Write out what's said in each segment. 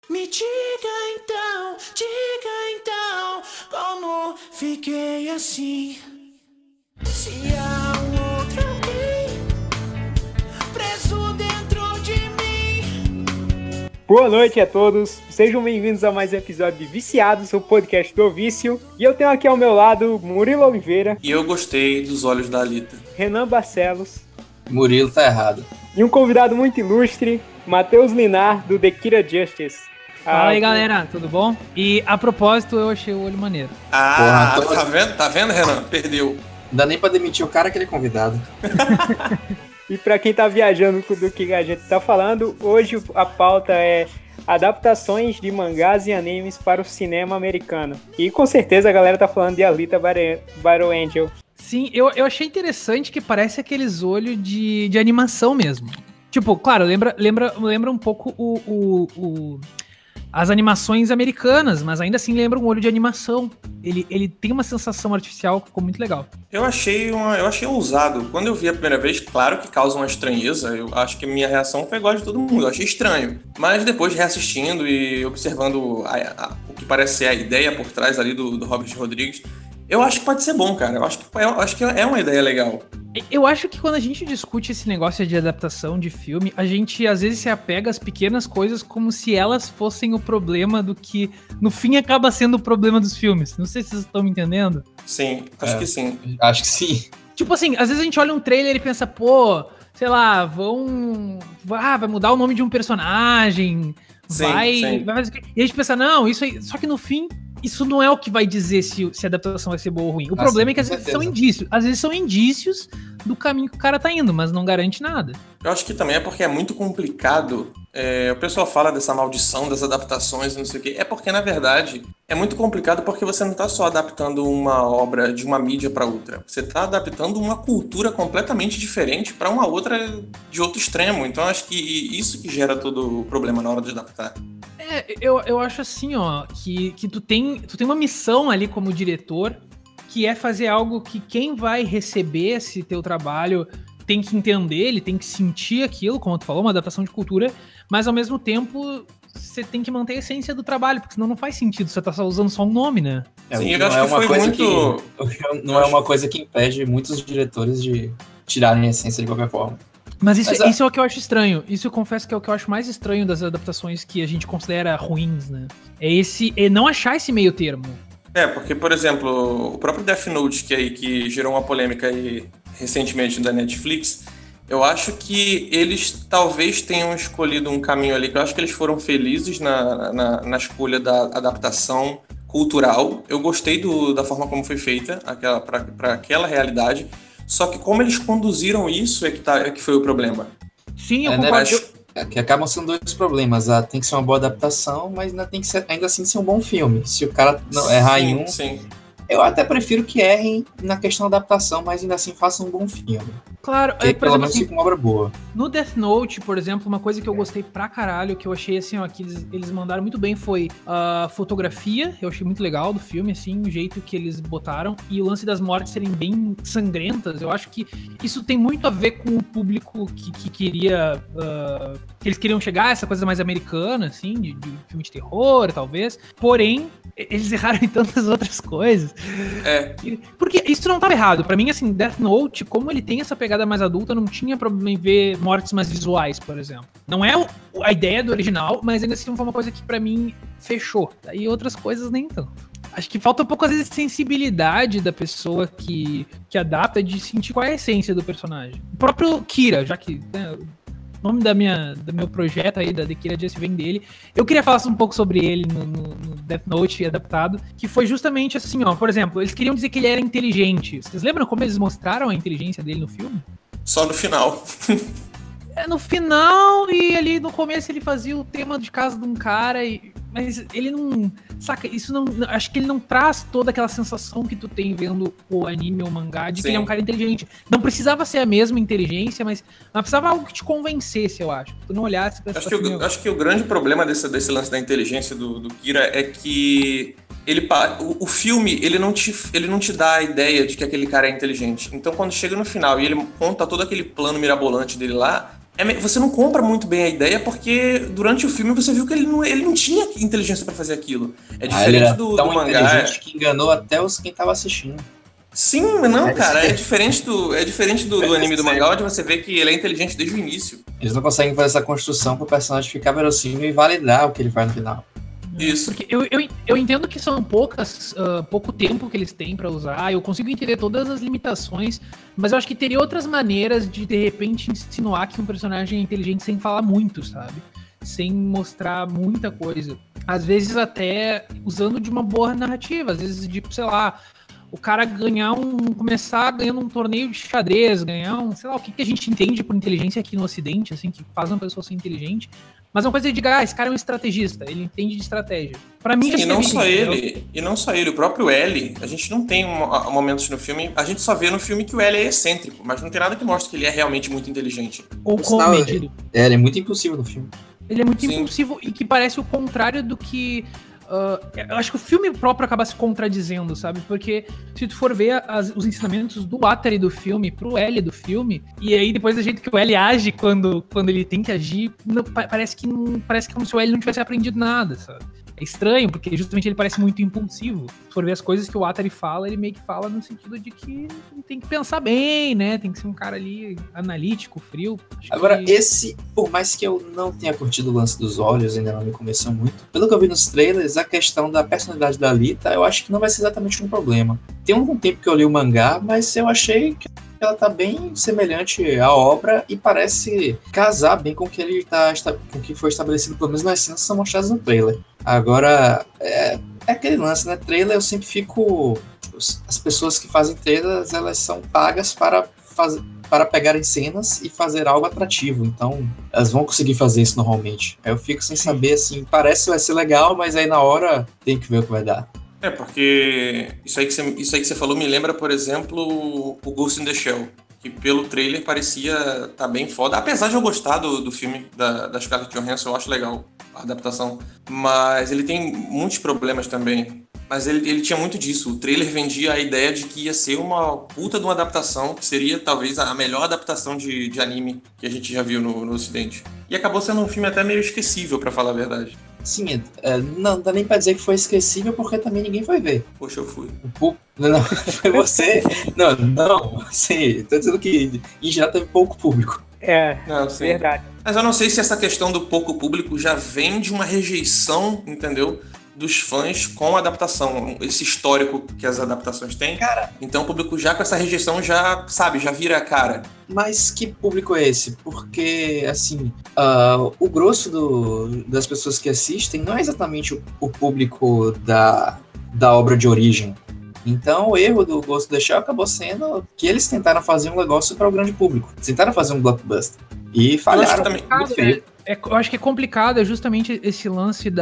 Me diga então, como fiquei assim? Se há um outro alguém preso dentro de mim. Boa noite a todos, sejam bem-vindos a mais um episódio de Viciados, o podcast do Vício. E eu tenho aqui ao meu lado Murilo Oliveira. E eu gostei dos olhos da Alita. Renan Barcelos. Murilo tá errado. E um convidado muito ilustre, Matheus Linar, do The Kira Justice. Fala aí, galera, tudo bom? E a propósito, eu achei o olho maneiro. Porra, tá vendo, Renan? Perdeu. Não dá nem pra demitir o cara que ele é convidado. E pra quem tá viajando do que a gente tá falando, hoje a pauta é adaptações de mangás e animes para o cinema americano. E com certeza a galera tá falando de Alita Battle Angel. Sim, eu achei interessante que parece aqueles olhos de animação mesmo. Tipo, claro, lembra um pouco as animações americanas, mas ainda assim lembra um olho de animação. Ele tem uma sensação artificial que ficou muito legal. Eu achei ousado. Quando eu vi a primeira vez, claro que causa uma estranheza. Eu acho que minha reação foi igual de todo mundo. Eu achei estranho. Mas depois reassistindo e observando o que parece ser a ideia por trás ali do Robert Rodrigues, eu acho que pode ser bom, cara. Eu acho que é uma ideia legal. Eu acho que quando a gente discute esse negócio de adaptação de filme, a gente às vezes se apega às pequenas coisas como se elas fossem o problema do que no fim acaba sendo o problema dos filmes. Não sei se vocês estão me entendendo. Sim, acho que sim. Acho que sim. Tipo assim, às vezes a gente olha um trailer e pensa, pô, sei lá, vai mudar o nome de um personagem, sim. Vai fazer... E a gente pensa, não, isso aí... Só que no fim, isso não é o que vai dizer se a adaptação vai ser boa ou ruim. O problema é que às vezes são indícios. Às vezes são indícios do caminho que o cara tá indo, mas não garante nada. Eu acho que também é porque é muito complicado. O pessoal fala dessa maldição, das adaptações e não sei o quê. É porque, na verdade, é muito complicado porque você não tá só adaptando uma obra de uma mídia para outra. Você tá adaptando uma cultura completamente diferente para uma outra de outro extremo. Então, acho que isso que gera todo o problema na hora de adaptar. Eu acho assim, ó, que tu tem uma missão ali como diretor, que é fazer algo que quem vai receber esse teu trabalho tem que entender, ele tem que sentir aquilo, como tu falou, uma adaptação de cultura, mas ao mesmo tempo você tem que manter a essência do trabalho, porque senão não faz sentido, você tá só usando só um nome, né? Sim, eu acho que foi muito... Não é uma coisa que impede muitos diretores de tirarem a essência de qualquer forma. Mas isso é o que eu acho estranho. Isso eu confesso que é o que eu acho mais estranho das adaptações que a gente considera ruins, né? É não achar esse meio termo. Porque, por exemplo, o próprio Death Note, que gerou uma polêmica aí recentemente da Netflix, eu acho que eles talvez tenham escolhido um caminho ali, que eu acho que eles foram felizes na escolha da adaptação cultural. Eu gostei da forma como foi feita para aquela realidade. Só que como eles conduziram isso é que foi o problema. Sim, eu concordo. Que acabam sendo dois problemas. Tem que ser uma boa adaptação, mas ainda assim ser um bom filme. Se o cara não errar em um... Sim. Eu até prefiro que errem na questão da adaptação, mas ainda assim façam um bom filme. Claro, que pelo menos fica uma obra boa. No Death Note, por exemplo, uma coisa que eu gostei pra caralho, que eu achei assim, ó, que eles mandaram muito bem foi a fotografia, eu achei muito legal do filme, assim, o jeito que eles botaram, e o lance das mortes serem bem sangrentas, eu acho que isso tem muito a ver com o público que queria, que eles queriam chegar a essa coisa mais americana, assim, de filme de terror, talvez, porém, eles erraram em tantas outras coisas. Porque isso não estava errado. Pra mim, assim, Death Note, como ele tem essa pegada mais adulta, não tinha problema em ver mortes mais visuais, por exemplo. Não é a ideia do original, mas ainda assim foi uma coisa que pra mim fechou. Daí outras coisas nem tanto. Acho que falta um pouco, às vezes, sensibilidade da pessoa que adapta, de sentir qual é a essência do personagem. O próprio Kira, já que... né, o nome do meu projeto aí, da The Kira Justice, vem dele. Eu queria falar um pouco sobre ele no Death Note adaptado, que foi justamente assim, ó, por exemplo, eles queriam dizer que ele era inteligente. Vocês lembram como eles mostraram a inteligência dele no filme? Só no final. No final e ali no começo ele fazia o tema de casa de um cara, mas ele não... Saca, isso não... Acho que ele não traz toda aquela sensação que tu tem vendo o anime ou o mangá de que ele é um cara inteligente. Não precisava ser a mesma inteligência, mas precisava algo que te convencesse, eu acho. Tu não olhasse... Acho que o grande problema desse lance da inteligência do Kira é que o filme ele não te dá a ideia de que aquele cara é inteligente. Então quando chega no final e ele conta todo aquele plano mirabolante dele lá, Você não compra muito bem a ideia porque durante o filme você viu que ele não tinha inteligência pra fazer aquilo. É Ele diferente era do tão mangá. inteligente que enganou até quem tava assistindo. Sim, mas não, cara, é diferente do anime do mangá, onde você vê que ele é inteligente desde o início. Eles não conseguem fazer essa construção pro personagem ficar verossímil e validar o que ele faz no final. Isso. Porque eu entendo que são pouco tempo que eles têm pra usar, eu consigo entender todas as limitações, mas eu acho que teria outras maneiras de repente, insinuar que um personagem é inteligente sem falar muito, sabe? Sem mostrar muita coisa. Às vezes até usando de uma boa narrativa, às vezes, tipo, sei lá, o cara começar ganhando um torneio de xadrez, ganhar sei lá, o que a gente entende por inteligência aqui no Ocidente, assim, que faz uma pessoa ser inteligente. Mas uma coisa de diga, esse cara é um estrategista, ele entende de estratégia. Pra mim, Sim, e não só ele, o próprio L, a gente não tem momentos no filme, a gente só vê no filme que o L é excêntrico, mas não tem nada que mostre que ele é realmente muito inteligente. Ou comedido. Ele é muito impulsivo no filme. Ele é muito impulsivo e que parece o contrário do que... eu acho que o filme próprio acaba se contradizendo, sabe? Porque se tu for ver os ensinamentos do Watari do filme pro L do filme, e aí depois do jeito que o L age quando ele tem que agir, parece como se o L não tivesse aprendido nada, sabe? É estranho, porque justamente ele parece muito impulsivo. Se for ver as coisas que o Watari fala, ele meio que fala no sentido de que tem que pensar bem, né? Tem que ser um cara ali analítico, frio. Agora, por mais que eu não tenha curtido o lance dos olhos, ainda não me convenceu muito, pelo que eu vi nos trailers, a questão da personalidade da Alita, eu acho que não vai ser exatamente um problema. Tem um tempo que eu li o mangá, mas eu achei que ela tá bem semelhante à obra e parece casar bem com o que com o que foi estabelecido, pelo menos nas cenas que são mostradas no trailer. Agora, é aquele lance, né? Trailer eu sempre fico... As pessoas que fazem trailers, elas são pagas para pegarem cenas e fazer algo atrativo, então elas vão conseguir fazer isso normalmente. Aí eu fico sem saber, assim, parece que vai ser legal, mas aí na hora tem que ver o que vai dar. Porque isso aí que você falou me lembra, por exemplo, o Ghost in the Shell, que pelo trailer parecia tá bem foda, apesar de eu gostar do filme da Scarlett Johansson, eu acho legal a adaptação, mas ele tem muitos problemas também. Mas ele tinha muito disso. O trailer vendia a ideia de que ia ser uma puta de uma adaptação, que seria talvez a melhor adaptação de anime que a gente já viu no Ocidente. E acabou sendo um filme até meio esquecível, pra falar a verdade. Sim, não dá nem pra dizer que foi esquecível, porque também ninguém foi ver. Poxa, eu fui. Não, foi você. Não, sim, tô dizendo que em geral teve pouco público. Não, sim. Verdade. Mas eu não sei se essa questão do pouco público já vem de uma rejeição, entendeu? Dos fãs com a adaptação, esse histórico que as adaptações têm. Cara, então o público já com essa rejeição já vira a cara. Mas que público é esse? Porque, assim, o grosso das pessoas que assistem não é exatamente o público da obra de origem. Então o erro do Ghost in the Shell acabou sendo que eles tentaram fazer um negócio para o grande público. Tentaram fazer um blockbuster. E falharam. Muito feio. Eu acho que é complicado, justamente esse lance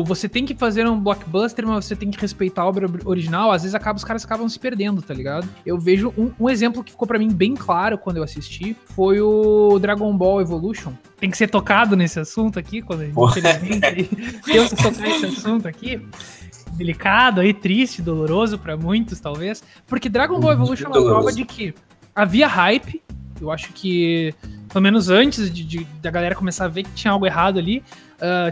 você tem que fazer um blockbuster, mas você tem que respeitar a obra original. Às vezes os caras acabam se perdendo, tá ligado? Eu vejo um exemplo que ficou pra mim bem claro quando eu assisti, foi o Dragon Ball Evolution. Tem que ser tocado nesse assunto aqui, quando infelizmente temos que tocar esse assunto aqui. Delicado, aí, triste, doloroso pra muitos, talvez. Porque Dragon Ball Evolution é uma prova de que havia hype. Eu acho que, pelo menos antes da galera começar a ver que tinha algo errado ali,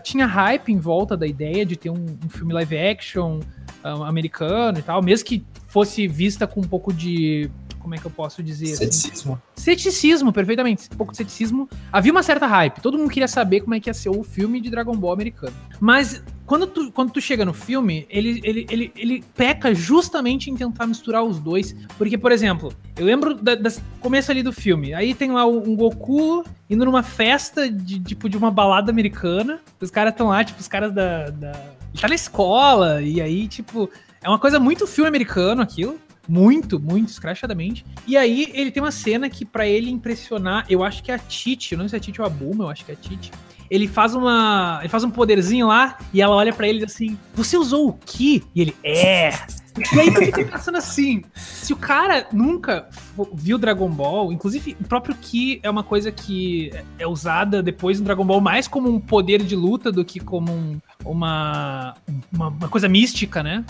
tinha hype em volta da ideia de ter um filme live action americano e tal, mesmo que fosse vista com um pouco de... Como é que eu posso dizer? Ceticismo. Assim? Ceticismo, perfeitamente. Um pouco de ceticismo. Havia uma certa hype. Todo mundo queria saber como é que ia ser o filme de Dragon Ball americano. Mas quando tu chega no filme, ele peca justamente em tentar misturar os dois. Porque, por exemplo, eu lembro do começo ali do filme. Aí tem lá um Goku indo numa festa de uma balada americana. Os caras estão lá, tipo, os caras Ele tá na escola. E aí, tipo, é uma coisa muito filme americano aquilo. Muito, muito escrachadamente. E aí ele tem uma cena que pra ele impressionar, eu acho que é a Titi, eu não sei se é a Titi ou a Bulma, eu acho que é a Titi. Ele faz um poderzinho lá e ela olha pra ele assim, você usou o Ki? E ele, E aí tu fica pensando assim, se o cara nunca viu Dragon Ball, inclusive o próprio Ki é uma coisa que é usada depois no Dragon Ball mais como um poder de luta do que como uma coisa mística, né?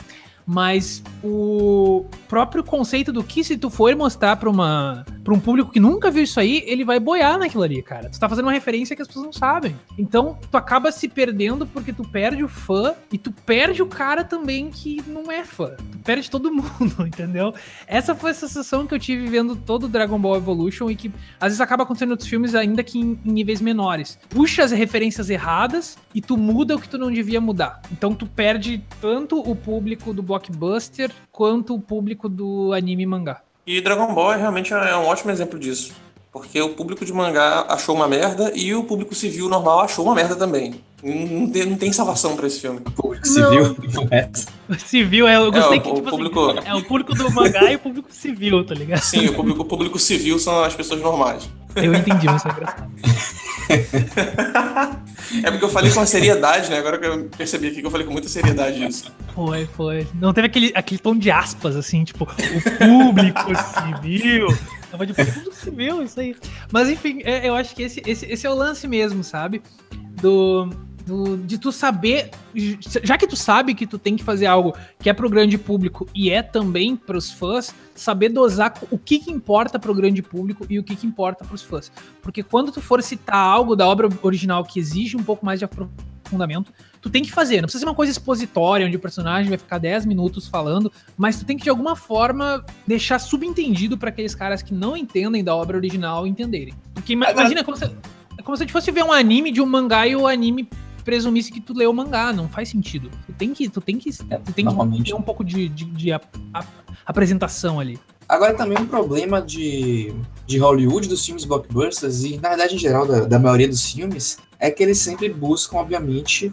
Mas o próprio conceito do que se tu for mostrar pra um público que nunca viu isso aí, ele vai boiar naquilo ali, cara. Tu tá fazendo uma referência que as pessoas não sabem. Então, tu acaba se perdendo porque tu perde o fã e tu perde o cara também que não é fã. Tu perde todo mundo, entendeu? Essa foi a sensação que eu tive vendo todo o Dragon Ball Evolution e que às vezes acaba acontecendo em outros filmes, ainda que em níveis menores. Puxa as referências erradas e tu muda o que tu não devia mudar. Então, tu perde tanto o público do blockbuster quanto o público do anime e mangá. E Dragon Ball realmente é um ótimo exemplo disso. Porque o público de mangá achou uma merda e o público civil normal achou uma merda também. Não tem salvação pra esse filme. O público civil não é. Civil, eu gostei que o tipo público... assim, é o público do mangá e o público civil, tá ligado? Sim, o público civil são as pessoas normais. Eu entendi, mas é engraçado. É porque eu falei com seriedade, né? Agora que eu percebi aqui que eu falei com muita seriedade isso. Foi. Não teve aquele tom de aspas, assim, tipo, o público civil. Tava de público civil, isso aí. Mas enfim, eu acho que esse é o lance mesmo, sabe? De tu saber, já que tu sabe que tu tem que fazer algo que é pro grande público e é também pros fãs, saber dosar o que importa pro grande público e o que importa pros fãs. Porque quando tu for citar algo da obra original que exige um pouco mais de aprofundamento, tu tem que fazer. Não precisa ser uma coisa expositória, onde o personagem vai ficar 10 minutos falando, mas tu tem que, de alguma forma, deixar subentendido para aqueles caras que não entendem da obra original entenderem. Porque imagina, é como se a gente fosse ver um anime de um mangá e o anime presumisse que tu leu o mangá, não faz sentido. Tu tem que ter um pouco de apresentação ali. Agora também um problema de Hollywood, dos filmes blockbusters, e na verdade em geral da maioria dos filmes, é que eles sempre buscam, obviamente,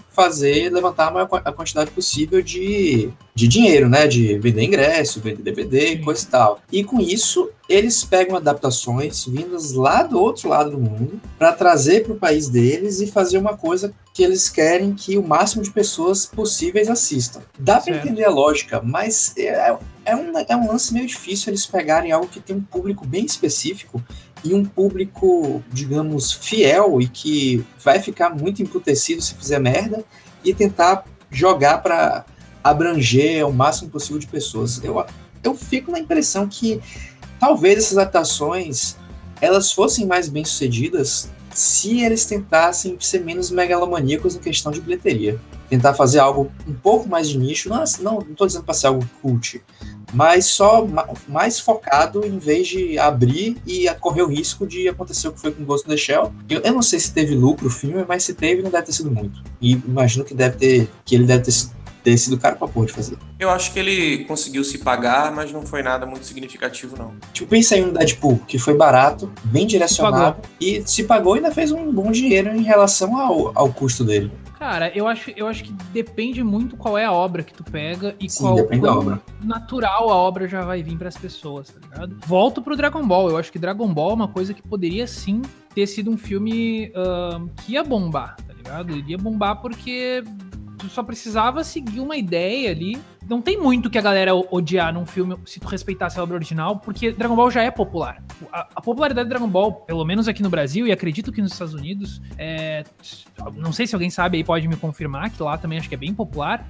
levantar a maior quantidade possível de dinheiro, né? De vender ingresso, vender DVD, coisa e tal. E com isso, eles pegam adaptações vindas lá do outro lado do mundo para trazer para o país deles e fazer uma coisa que eles querem que o máximo de pessoas possíveis assistam. Dá para entender a lógica, mas é um lance meio difícil eles pegarem algo que tem um público bem específico e um público, digamos, fiel e que vai ficar muito emputecido se fizer merda e tentar jogar para abranger o máximo possível de pessoas. Eu fico na impressão que talvez essas adaptações elas fossem mais bem-sucedidas se eles tentassem ser menos megalomaníacos em questão de bilheteria. Tentar fazer algo um pouco mais de nicho, não estou dizendo para ser algo cult, mas só mais focado em vez de abrir e correr o risco de acontecer o que foi com Ghost in the Shell. Eu não sei se teve lucro o filme, mas se teve, não deve ter sido muito. E imagino que ele deve ter sido caro pra porra de fazer. Eu acho que ele conseguiu se pagar, mas não foi nada muito significativo, não. Tipo, pensa aí no Deadpool, que foi barato, bem direcionado, e se pagou e ainda fez um bom dinheiro em relação ao custo dele. Cara, eu acho que depende muito qual é a obra que tu pega e Sim, depende da obra. Natural a obra já vai vir pras pessoas, tá ligado? Volto pro Dragon Ball. Eu acho que Dragon Ball é uma coisa que poderia sim ter sido um filme que ia bombar, tá ligado? Iria bombar porque tu só precisava seguir uma ideia ali. Não tem muito que a galera odiar num filme se tu respeitasse a obra original, porque Dragon Ball já é popular. A popularidade de Dragon Ball, pelo menos aqui no Brasil, e acredito que nos Estados Unidos, não sei se alguém sabe aí, pode me confirmar, que lá também acho que é bem popular,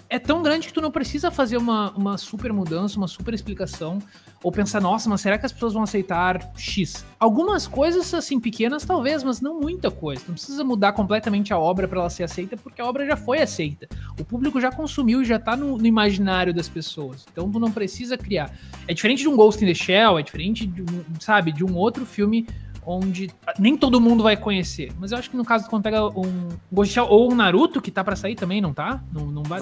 é tão grande que tu não precisa fazer uma super mudança, uma super explicação, ou pensar, nossa, mas será que as pessoas vão aceitar X? Algumas coisas, assim, pequenas talvez, mas não muita coisa. Não precisa mudar completamente a obra para ela ser aceita, porque a obra já foi aceita. O público já consumiu e já tá no imaginário das pessoas. Então tu não precisa criar. É diferente de um Ghost in the Shell, é diferente de um outro filme onde nem todo mundo vai conhecer. Mas eu acho que no caso, quando pega um Ghost in the Shell ou um Naruto, que tá pra sair também, não tá? Não vai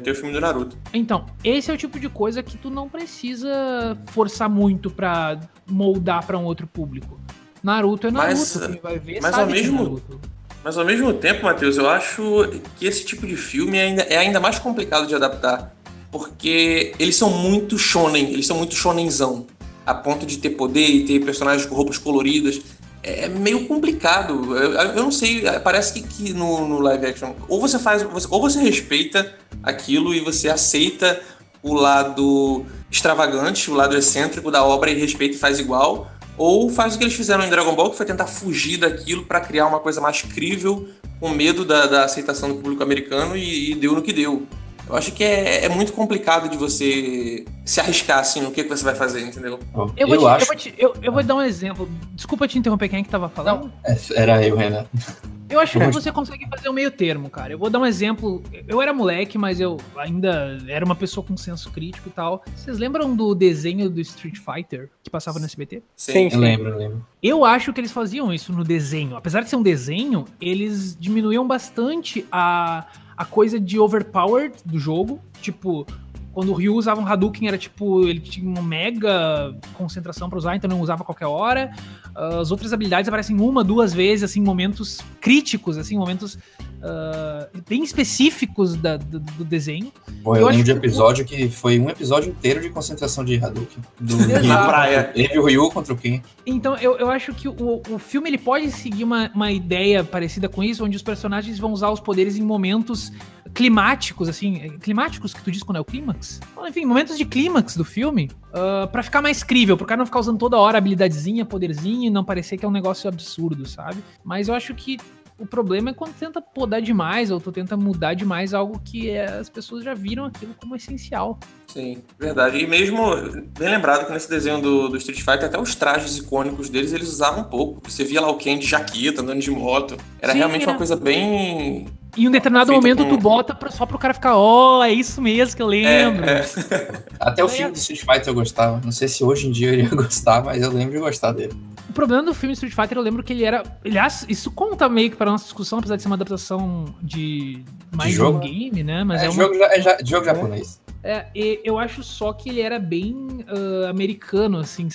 ter o filme do Naruto. Então, esse é o tipo de coisa que tu não precisa forçar muito pra moldar pra um outro público. Naruto é Naruto, quem vai ver sabe que é Naruto. Mas ao mesmo tempo, Matheus, eu acho que esse tipo de filme é ainda mais complicado de adaptar, porque eles são muito shonen, eles são muito shonenzão, a ponto de ter poder e ter personagens com roupas coloridas. É meio complicado. Eu não sei, parece que no live action, ou você respeita aquilo e você aceita o lado extravagante, o lado excêntrico da obra e respeita e faz igual, ou faz o que eles fizeram em Dragon Ball, que foi tentar fugir daquilo para criar uma coisa mais crível, com medo da aceitação do público americano, e deu no que deu. Eu acho que é muito complicado de você se arriscar, assim, no que você vai fazer, entendeu? Eu vou dar um exemplo. Desculpa te interromper, quem é que tava falando? Não, era eu, Renan. Eu acho que você consegue fazer o meio termo, cara. Eu vou dar um exemplo. Eu era moleque, mas eu ainda era uma pessoa com senso crítico e tal. Vocês lembram do desenho do Street Fighter que passava no SBT? Sim. Eu lembro. Eu acho que eles faziam isso no desenho. Apesar de ser um desenho, eles diminuíam bastante a coisa de overpowered do jogo. Tipo, quando o Ryu usava um Hadouken, era tipo, ele tinha uma mega concentração pra usar, então não usava a qualquer hora. As outras habilidades aparecem 1, 2 vezes, assim, momentos críticos, assim, momentos bem específicos do desenho. Pô, eu lembro de episódio que foi um episódio inteiro de concentração de Hadouken. Na praia. Ele e o Ryu contra o Ken. Então, eu acho que o filme ele pode seguir uma ideia parecida com isso, onde os personagens vão usar os poderes em momentos climáticos, assim, climáticos que tu diz quando é o clímax? Enfim, momentos de clímax do filme, pra ficar mais crível, pro cara não ficar usando toda hora habilidadezinha, poderzinho, e não parecer que é um negócio absurdo, sabe? Mas eu acho que o problema é quando tenta podar demais, ou tu tenta mudar demais algo que as pessoas já viram aquilo como essencial. Sim, verdade. E mesmo, bem lembrado que nesse desenho do Street Fighter, até os trajes icônicos deles, eles usavam um pouco. Você via lá o Ken de jaqueta, andando de moto. Era realmente uma coisa bem... Em um determinado momento tu bota só pro cara ficar, é isso mesmo que eu lembro. Até o filme do Street Fighter eu gostava. Não sei se hoje em dia eu iria gostar, mas eu lembro de gostar dele. O problema do filme Street Fighter, eu lembro que ele era... Aliás, isso conta meio que pra nossa discussão, apesar de ser uma adaptação de mais de um game, né? Mas jogo japonês. Eu acho só que ele era bem americano, assim.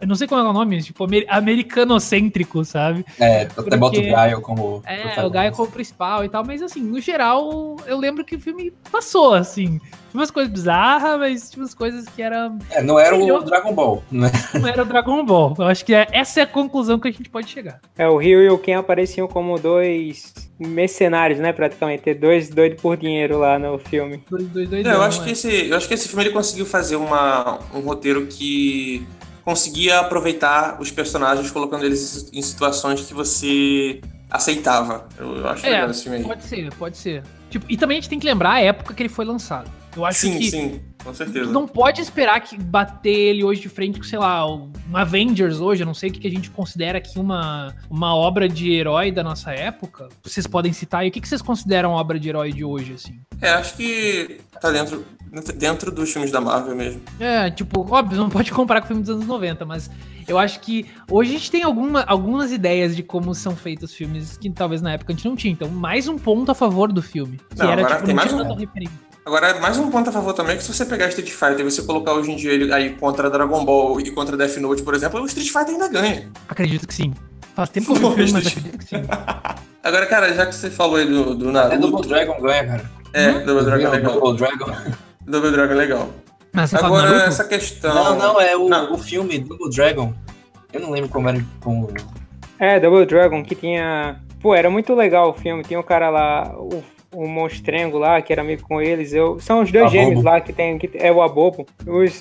Eu não sei como é o nome, tipo, americanocêntrico, sabe? Até bota o Gaio como... o Gaio como principal e tal, mas assim, no geral, eu lembro que o filme passou, assim. Tinha umas coisas bizarras, mas tinha umas coisas que eram... não era o Dragon Ball, né? Não era o Dragon Ball. Eu acho que essa é a conclusão que a gente pode chegar. O Ryu e o Ken apareciam como dois mercenários, né, praticamente. Dois doidos por dinheiro lá no filme. Eu acho que esse filme ele conseguiu fazer um roteiro que conseguia aproveitar os personagens colocando eles em situações que você aceitava. Eu acho legal esse filme aí. Pode ser. Tipo, e também a gente tem que lembrar a época que ele foi lançado. Eu acho que... Sim, com certeza. Tu não pode esperar que bater ele hoje de frente com, sei lá, um Avengers hoje, eu não sei o que a gente considera aqui uma obra de herói da nossa época. Vocês podem citar, e o que vocês consideram obra de herói de hoje, assim? Acho que tá dentro dos filmes da Marvel mesmo. Tipo, óbvio, não pode comparar com o filme dos anos 90, mas eu acho que hoje a gente tem algumas ideias de como são feitos os filmes que talvez na época a gente não tinha. Então, mais um ponto a favor do filme. Que não, era, agora tipo, tem não mais tinha tanta referência. Agora, mais um ponto a favor também, que se você pegar Street Fighter e você colocar hoje em dia ele aí contra Dragon Ball e contra Death Note, por exemplo, o Street Fighter ainda ganha. Acredito que sim. Faz tempo que eu vi o filme, mas acredito que sim. Agora, cara, já que você falou aí do Naruto... Até Double Dragon ganha, cara. Double Dragon é legal. Double Dragon é legal. Agora, essa questão... Não, o filme Double Dragon, eu não lembro como era... Double Dragon, que tinha... Pô, era muito legal o filme. Tinha um cara lá... O monstrengo lá, que era amigo com eles. São os dois gêmeos lá que tem... Que é o Abobo.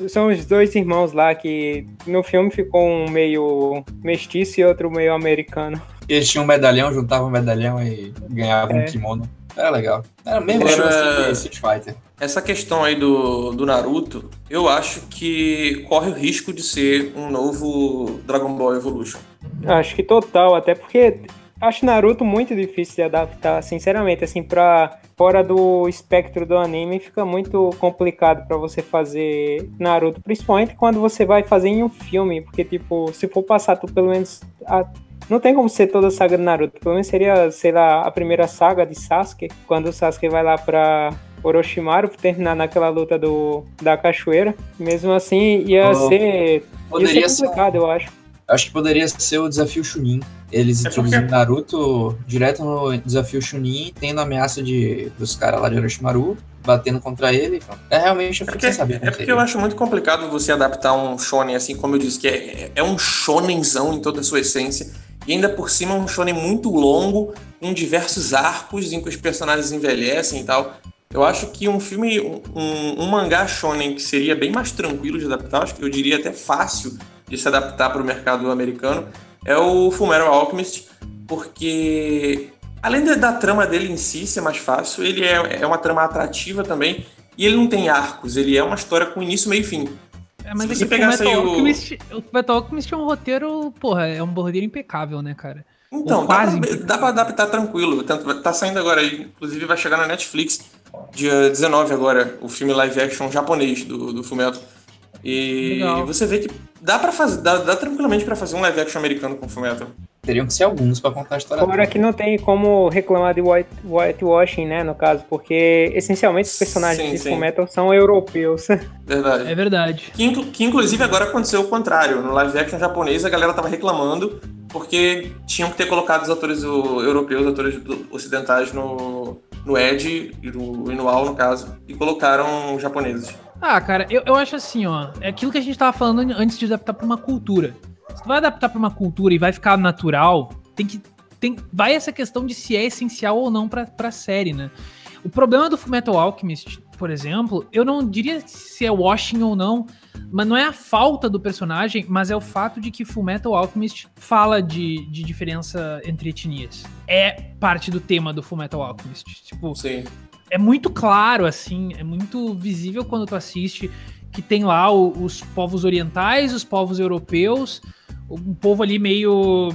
São os dois irmãos lá que no filme ficou um meio mestiço e outro meio americano. Eles tinham um medalhão, juntavam um medalhão e ganhavam um kimono. Era legal. Era mesmo estilo Street Fighter. Essa questão aí do Naruto, eu acho que corre o risco de ser um novo Dragon Ball Evolution. Acho que total, até porque... Acho Naruto muito difícil de adaptar, sinceramente, assim, pra fora do espectro do anime fica muito complicado pra você fazer Naruto, principalmente quando você vai fazer em um filme, porque, tipo, se for passar tu pelo menos... Não tem como ser toda a saga do Naruto, pelo menos seria, sei lá, a primeira saga de Sasuke, quando o Sasuke vai lá pra Orochimaru terminar naquela luta da cachoeira. Mesmo assim, ia ser complicado, eu acho. Acho que poderia ser o desafio Chunin. Eles introduziram Naruto direto no desafio Chunin, tendo a ameaça dos caras lá de Orochimaru, batendo contra ele. Realmente eu fico sem saber. Porque eu acho muito complicado você adaptar um shonen, assim, como eu disse, que é um shonenzão em toda a sua essência, e ainda por cima um shonen muito longo, com diversos arcos em que os personagens envelhecem e tal. Eu acho que um filme, um mangá shonen que seria bem mais tranquilo de adaptar, acho que eu diria até fácil de se adaptar para o mercado americano, é o Fullmetal Alchemist, porque além da trama dele em si ser mais fácil, ele é uma trama atrativa também, e ele não tem arcos, ele é uma história com início, meio e fim. Mas se você pegasse aí o Fullmetal Alchemist é um roteiro, porra, é um roteiro impecável, né, cara? Então, dá pra adaptar tranquilo. Tá saindo agora, inclusive vai chegar na Netflix, dia 19 agora, o filme live action japonês do Fullmetal. E legal. Você vê que dá tranquilamente pra fazer um live action americano com Fullmetal. Teriam que ser alguns pra contar a história. Fora que não tem como reclamar de whitewashing, né, no caso, porque essencialmente os personagens de Fullmetal são europeus. Verdade. É verdade. Que inclusive agora aconteceu o contrário. No live action japonês a galera tava reclamando porque tinham que ter colocado os atores europeus, atores ocidentais no Ed e no Al, no caso, e colocaram os japoneses. Ah, cara, eu acho assim, ó, é aquilo que a gente tava falando antes de adaptar pra uma cultura. Se tu vai adaptar pra uma cultura e vai ficar natural, vai essa questão de se é essencial ou não pra série, né? O problema do Fullmetal Alchemist, por exemplo, eu não diria se é washing ou não, mas não é a falta do personagem, mas é o fato de que Fullmetal Alchemist fala de diferença entre etnias. É parte do tema do Fullmetal Alchemist. Tipo, sim. É muito claro, assim, é muito visível quando tu assiste que tem lá os povos orientais, os povos europeus, um povo ali meio...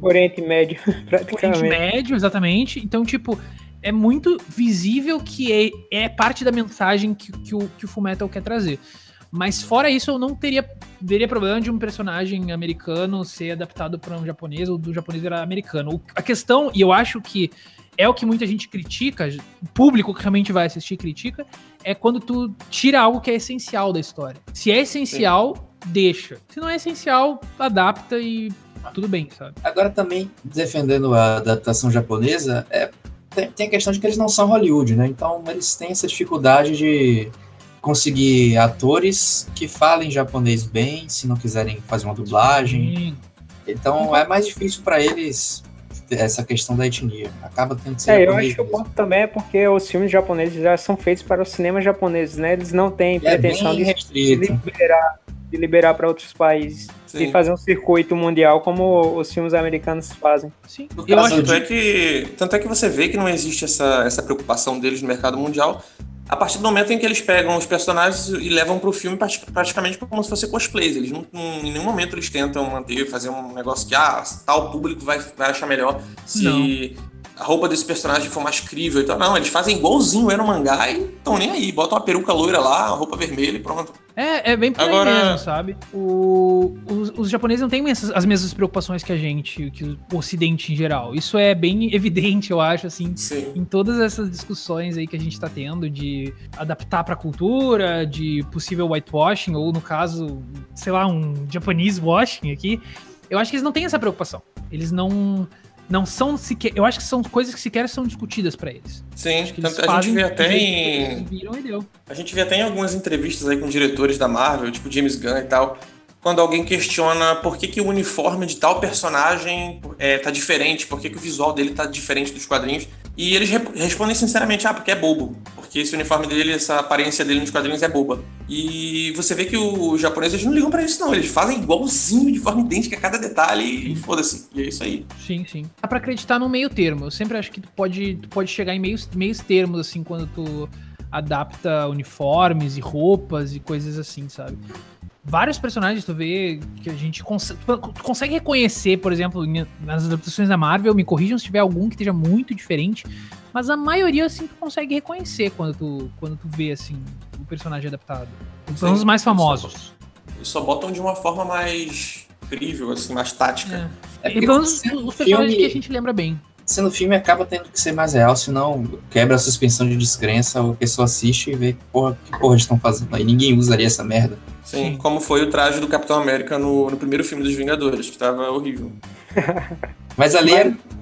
Oriente Médio, praticamente. Oriente Médio, exatamente. Então, tipo, é muito visível que é parte da mensagem que o Fullmetal quer trazer. Mas fora isso, eu não veria problema de um personagem americano ser adaptado para um japonês, ou do japonês virar americano. A questão, e eu acho que é o que muita gente critica, o público que realmente vai assistir critica, é quando tu tira algo que é essencial da história. Se é essencial, deixa. Se não é essencial, adapta e tudo bem, sabe? Agora também, defendendo a adaptação japonesa, tem a questão de que eles não são Hollywood, né? Então eles têm essa dificuldade de conseguir atores que falem japonês bem, se não quiserem fazer uma dublagem. Sim. Então é mais difícil para eles essa questão da etnia. Acaba tendo que ser japonês. Eu acho que o ponto também é porque os filmes japoneses já são feitos para os cinemas japoneses, né? Eles não têm pretensão de liberar para outros países. Sim. E fazer um circuito mundial como os filmes americanos fazem. Sim. Eu acho tanto é que você vê que não existe essa preocupação deles no mercado mundial a partir do momento em que eles pegam os personagens e levam pro filme praticamente como se fosse cosplays. Eles em nenhum momento eles tentam fazer um negócio que tal público vai achar melhor se a roupa desse personagem for mais crível. Então, não, eles fazem igualzinho no mangá e estão nem aí. Botam uma peruca loira lá, a roupa vermelha e pronto. É bem por aí mesmo, sabe? Os japoneses não têm as mesmas preocupações que a gente, que o Ocidente em geral. Isso é bem evidente, eu acho, assim, sim, em todas essas discussões aí que a gente tá tendo de adaptar pra cultura, de possível whitewashing, ou no caso, sei lá, um Japanese washing aqui. Eu acho que eles não têm essa preocupação. Eles não são sequer... Eu acho que são coisas que sequer são discutidas pra eles. Sim, a gente vê até a gente vê até em algumas entrevistas aí com diretores da Marvel, tipo James Gunn e tal, quando alguém questiona por que o uniforme de tal personagem tá diferente, por que o visual dele tá diferente dos quadrinhos, e eles respondem sinceramente, porque é bobo, porque esse uniforme dele, essa aparência dele nos quadrinhos é boba. E você vê que os japoneses não ligam pra isso não, eles fazem igualzinho, de forma idêntica a cada detalhe, e foda-se, e é isso aí. Sim. Dá pra acreditar no meio termo, eu sempre acho que tu pode chegar em meios termos, assim, quando tu adapta uniformes e roupas e coisas assim, sabe? Vários personagens tu vê que a gente consegue reconhecer, por exemplo, nas adaptações da Marvel, me corrijam se tiver algum que esteja muito diferente, mas a maioria, assim, tu consegue reconhecer quando tu vê, assim, o personagem adaptado. São os mais famosos. Eles só botam de uma forma mais incrível, assim, mais tática. E pelo menos os personagens que a gente lembra bem. Sendo filme, acaba tendo que ser mais real, senão quebra a suspensão de descrença, a pessoa assiste e vê que porra eles estão fazendo. Aí ninguém usaria essa merda. Sim, como foi o traje do Capitão América no primeiro filme dos Vingadores, que tava horrível. Mas ali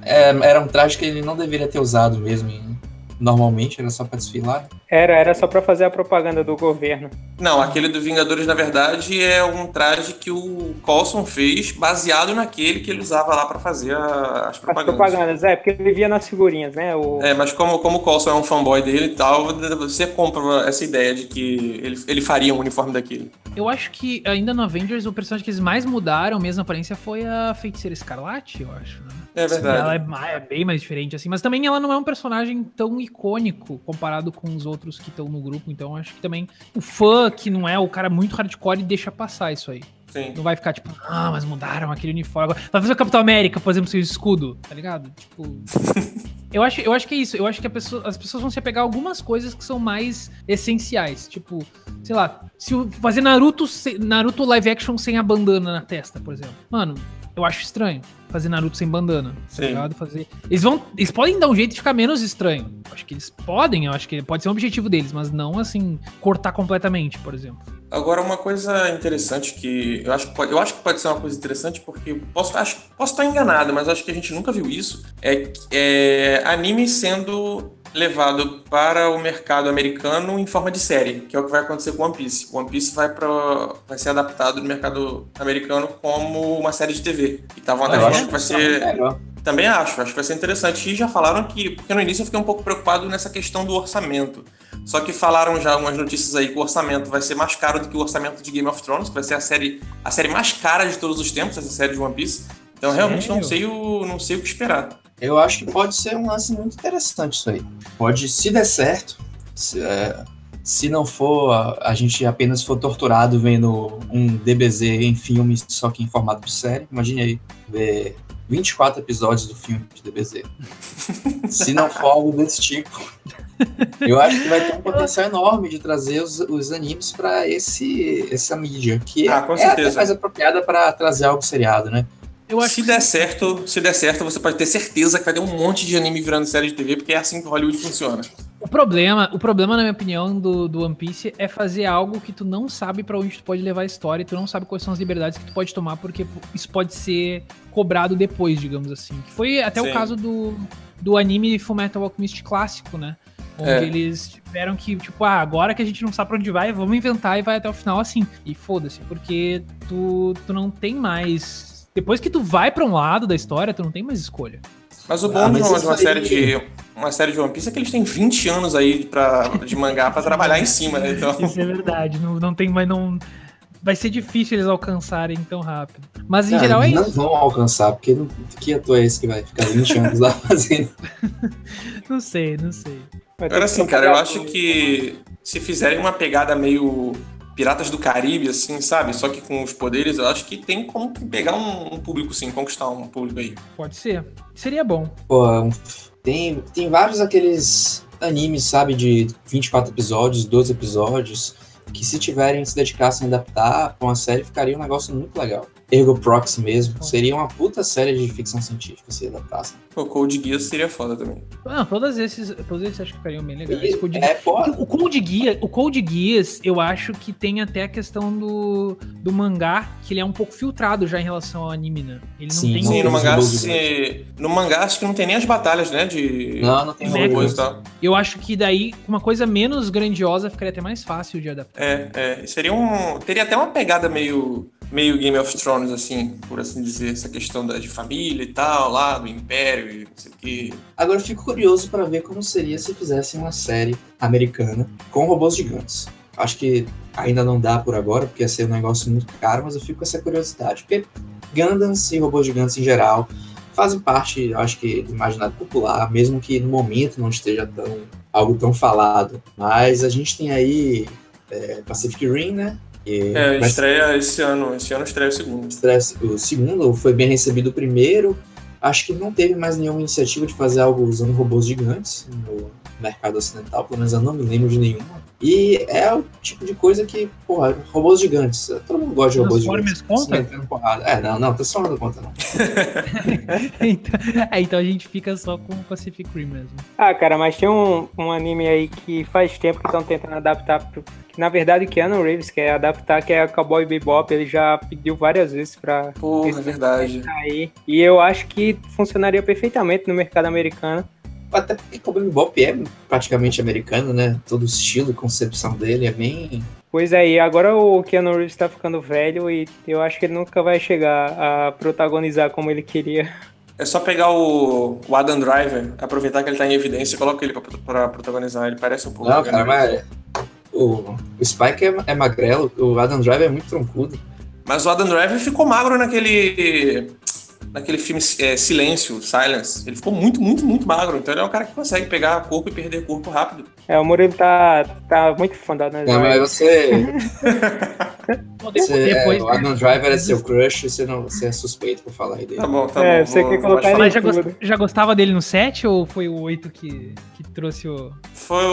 era um traje que ele não deveria ter usado mesmo. Normalmente era só pra desfilar. Era só pra fazer a propaganda do governo. Não, aquele do Vingadores, na verdade, é um traje que o Coulson fez baseado naquele que ele usava lá pra fazer as propagandas. As propagandas, porque ele via nas figurinhas, né? Mas como o Coulson é um fanboy dele e tal, você compra essa ideia de que ele faria um uniforme daquele. Eu acho que ainda no Avengers o personagem que eles mais mudaram mesmo a aparência foi a Feiticeira Escarlate, eu acho, né? É verdade. Ela é bem mais diferente, assim. Mas também ela não é um personagem tão icônico comparado com os outros que estão no grupo. Então acho que também o fã que não é o cara muito hardcore deixa passar isso aí. Sim. Não vai ficar tipo, mas mudaram aquele uniforme. Agora vai fazer o Capitão América, por exemplo, seu escudo, tá ligado? Tipo... Eu acho que é isso. Eu acho que as pessoas vão se apegar a algumas coisas que são mais essenciais. Tipo, sei lá, se fazer Naruto live action sem a bandana na testa, por exemplo. Mano, eu acho estranho fazer Naruto sem bandana. Sim. Tá ligado? Eles podem dar um jeito de ficar menos estranho. Acho que eles podem, eu acho que pode ser um objetivo deles, mas não assim, cortar completamente, por exemplo. Agora, uma coisa interessante que eu acho que pode ser uma coisa interessante, porque posso estar enganado, mas acho que a gente nunca viu isso, é anime sendo levado para o mercado americano em forma de série, que é o que vai acontecer com One Piece. One Piece vai ser adaptado no mercado americano como uma série de TV. E estavam até falando que vai ser... Também acho que vai ser interessante. E já falaram porque no início eu fiquei um pouco preocupado nessa questão do orçamento. Só que falaram já umas notícias aí que o orçamento vai ser mais caro do que o orçamento de Game of Thrones, que vai ser a série mais cara de todos os tempos, essa série de One Piece. Então realmente não sei o que esperar. Eu acho que pode ser um lance muito interessante isso aí. Pode, se der certo, se não for, a gente apenas for torturado vendo um DBZ em filme, só que em formato de série. Imagine aí, ver 24 episódios do filme de DBZ. Se não for algo desse tipo, eu acho que vai ter um potencial enorme de trazer os animes para essa mídia, que com é certeza. até mais apropriada para trazer algo seriado, né? Eu acho se der certo, você pode ter certeza que vai ter um monte de anime virando série de TV, porque é assim que Hollywood funciona. O problema, na minha opinião, do One Piece é fazer algo que tu não sabe pra onde tu pode levar a história e tu não sabe quais são as liberdades que tu pode tomar, porque isso pode ser cobrado depois, digamos assim. Que foi até o caso do anime Fullmetal Alchemist clássico, né? Onde eles tiveram que, tipo, agora que a gente não sabe pra onde vai, vamos inventar e vai até o final assim. E foda-se, porque tu não tem mais... Depois que tu vai pra um lado da história, tu não tem mais escolha. Mas o bom de uma série de One Piece é que eles têm 20 anos aí de mangá pra trabalhar em cima, né? Então... Isso é verdade. Não tem mais... Vai ser difícil eles alcançarem tão rápido. Mas em geral é isso. Não vão alcançar, porque que ator é esse que vai ficar 20 anos lá fazendo? Não sei. Agora assim, cara, eu acho que se fizerem uma pegada meio Piratas do Caribe, assim, sabe? Só que com os poderes, eu acho que tem como pegar um público, sim, conquistar um público aí. Pode ser. Seria bom. Pô, tem vários aqueles animes, sabe, de 24 episódios, 12 episódios, que se se dedicassem a adaptar pra uma série, ficaria um negócio muito legal. Ergo Proxy mesmo, seria uma puta série de ficção científica se adaptassem. O Code Geass seria foda também. Não, todos esses acho que ficariam bem legais. O Code Geass, eu acho que tem até a questão do mangá, que ele é um pouco filtrado já em relação ao anime, né? Ele não tem no mangá acho que não tem nem as batalhas, né? Não tem robôs e tal. Eu acho que daí uma coisa menos grandiosa ficaria até mais fácil de adaptar. Teria até uma pegada meio Game of Thrones, assim, por assim dizer, essa questão de família e tal, lá do Império e não sei o que. Agora eu fico curioso pra ver como seria se fizessem uma série americana com robôs gigantes. Acho que ainda não dá por agora, porque ia ser um negócio muito caro, mas eu fico com essa curiosidade, porque Gundams e robôs gigantes em geral fazem parte, eu acho que, do imaginário popular, mesmo que no momento não esteja algo tão falado. Mas a gente tem aí Pacific Rim, né? Estreia esse ano. Esse ano estreia o segundo. O segundo foi bem recebido o primeiro. Acho que não teve mais nenhuma iniciativa de fazer algo usando robôs gigantes no mercado ocidental, pelo menos eu não me lembro de nenhuma. E é o tipo de coisa que, porra, robôs gigantes. Todo mundo gosta de robôs gigantes. Não, tô só não conta, não. Então a gente fica só com o Pacific Rim mesmo. Cara, mas tem um anime aí que faz tempo que estão tentando adaptar, na verdade o Keanu Reeves quer adaptar, que é Cowboy Bebop. Ele já pediu várias vezes pra... Porra, é verdade. Aí, e eu acho que funcionaria perfeitamente no mercado americano. Até porque Cowboy Bebop é praticamente americano, né? Todo o estilo e concepção dele é bem... Pois é, e agora o Keanu Reeves tá ficando velho e eu acho que ele nunca vai chegar a protagonizar como ele queria. É só pegar o Adam Driver, aproveitar que ele tá em evidência e coloca ele pra protagonizar. Ele parece um pouco... Não, cara, mas... O Spike é magrelo, o Adam Driver é muito troncudo. Mas o Adam Driver ficou magro naquele naquele filme Silêncio, Silence. Ele ficou muito, muito, muito magro. Então ele é um cara que consegue pegar corpo e perder corpo rápido. O Murilo tá muito fã da Adam Não, Driver. mas você... Depois, o Adam Driver é seu crush, você é suspeito por falar aí dele. Tá bom. Você quer colocar ele Mas em tudo. já gostava dele no 7 ou foi o 8 que trouxe o... Foi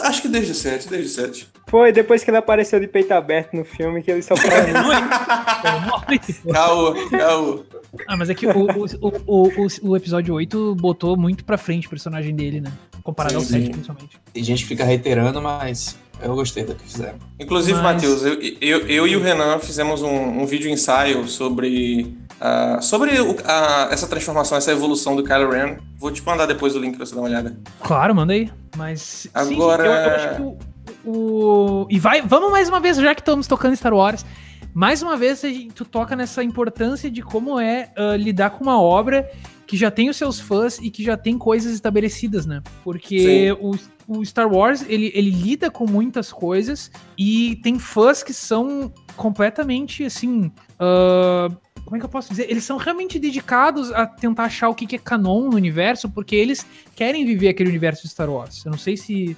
acho que desde o 7. Foi depois que ele apareceu de peito aberto no filme que ele só fala isso. Caô. Ah, mas é que o episódio 8 botou muito pra frente o personagem dele, né? Comparado ao 7, principalmente. Tem gente que fica reiterando, mas eu gostei do que fizeram. Inclusive, Matheus, eu e o Renan fizemos um vídeo ensaio sobre essa transformação, essa evolução do Kylo Ren. Vou te mandar depois o link pra você dar uma olhada. Claro, manda aí. Mas agora... sim, eu acho que vamos mais uma vez, já que estamos tocando Star Wars, mais uma vez tu toca nessa importância de como é lidar com uma obra que já tem os seus fãs e que já tem coisas estabelecidas, né? Porque o Star Wars, ele lida com muitas coisas e tem fãs que são completamente, assim... como é que eu posso dizer? Eles são realmente dedicados a tentar achar o que é canon no universo, porque eles querem viver aquele universo de Star Wars. Eu não sei se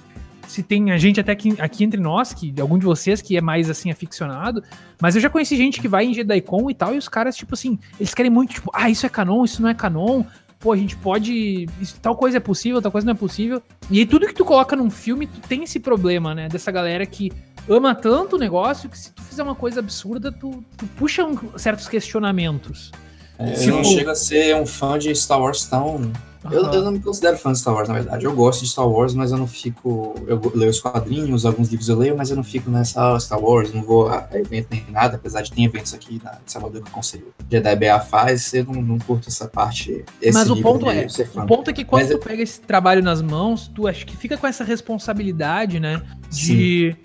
tem a gente até aqui entre nós, algum de vocês que é mais, assim, aficionado, mas eu já conheci gente que vai em JediCon e tal, e os caras, tipo assim, eles querem muito, tipo, isso é canon, isso não é canon, pô, a gente pode... tal coisa é possível, tal coisa não é possível. E aí tudo que tu coloca num filme, tu tem esse problema, né, dessa galera que ama tanto o negócio que se tu fizer uma coisa absurda, tu puxa certos questionamentos. Eu não chego a ser um fã de Star Wars tão... Eu não me considero fã de Star Wars, na verdade. Eu gosto de Star Wars, mas eu não fico... Eu leio os quadrinhos, alguns livros eu leio, mas eu não fico nessa Star Wars, não vou a evento nem nada, apesar de ter eventos aqui na Salvador que o Conselho Jedi BA faz, eu não curto essa parte. Mas o ponto é que quando tu pega esse trabalho nas mãos, tu acho que fica com essa responsabilidade, né? De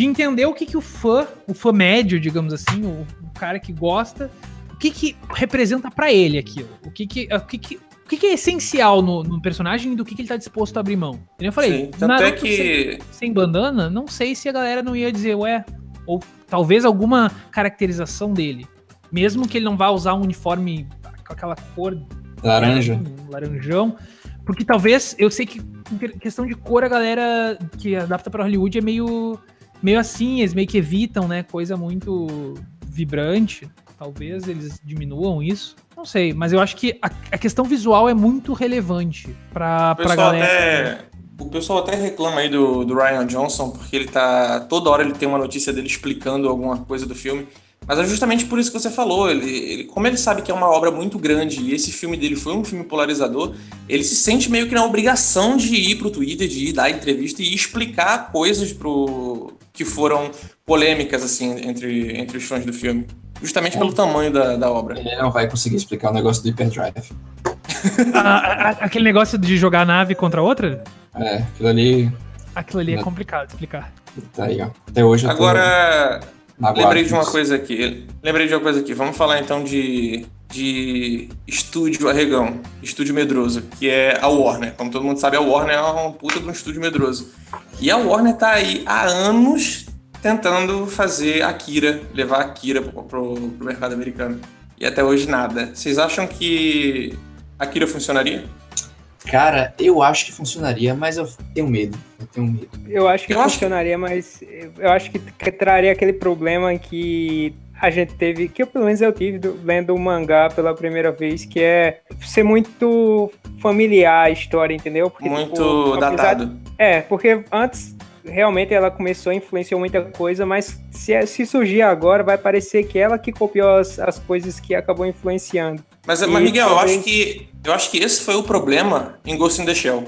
entender o que o fã médio, digamos assim, o cara que gosta, o que representa pra ele aquilo, o que é essencial no personagem e do que ele tá disposto a abrir mão. Eu falei, tanto é que... sem bandana, não sei se a galera não ia dizer, ou talvez alguma caracterização dele, mesmo que ele não vá usar um uniforme com aquela cor laranjão, porque talvez, eu sei que em questão de cor a galera que adapta pra Hollywood é meio assim, eles meio que evitam, né, coisa muito vibrante. Talvez eles diminuam isso. Não sei, mas eu acho que a questão visual é muito relevante pra galera. O pessoal até reclama aí do Rian Johnson, porque ele tá... Toda hora ele tem uma notícia dele explicando alguma coisa do filme. Mas é justamente por isso que você falou. Como ele sabe que é uma obra muito grande e esse filme dele foi um filme polarizador, ele se sente meio que na obrigação de ir pro Twitter, de ir dar entrevista e explicar coisas que foram polêmicas, assim, entre os fãs do filme. Justamente pelo tamanho da obra. Ele não vai conseguir explicar o negócio do Hyperdrive. Aquele negócio de jogar a nave contra outra? Aquilo ali... Aquilo ali é complicado de explicar. Tá aí, ó. Até hoje eu tô... Agora, lembrei de uma coisa aqui. Vamos falar então de estúdio arregão, estúdio medroso, que é a Warner. Como todo mundo sabe, a Warner é uma puta de um estúdio medroso. E a Warner tá aí há anos tentando levar a Akira pro mercado americano. E até hoje nada. Vocês acham que a Akira funcionaria? Cara, eu acho que funcionaria, mas eu tenho medo. Eu acho que funcionaria, mas eu acho que traria aquele problema que a gente teve, que pelo menos eu tive lendo o mangá pela primeira vez, que é ser muito familiar a história, entendeu? Porque, muito datado. Porque antes... Realmente ela começou a influenciar muita coisa, mas se surgir agora, vai parecer que ela que copiou as coisas que acabou influenciando. Mas Miguel, talvez... eu acho que esse foi o problema em Ghost in the Shell.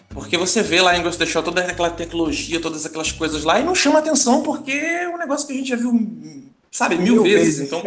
Porque você vê lá em Ghost in the Shell toda aquela tecnologia, todas aquelas coisas lá, e não chama atenção porque é um negócio que a gente já viu, sabe, mil vezes. Então,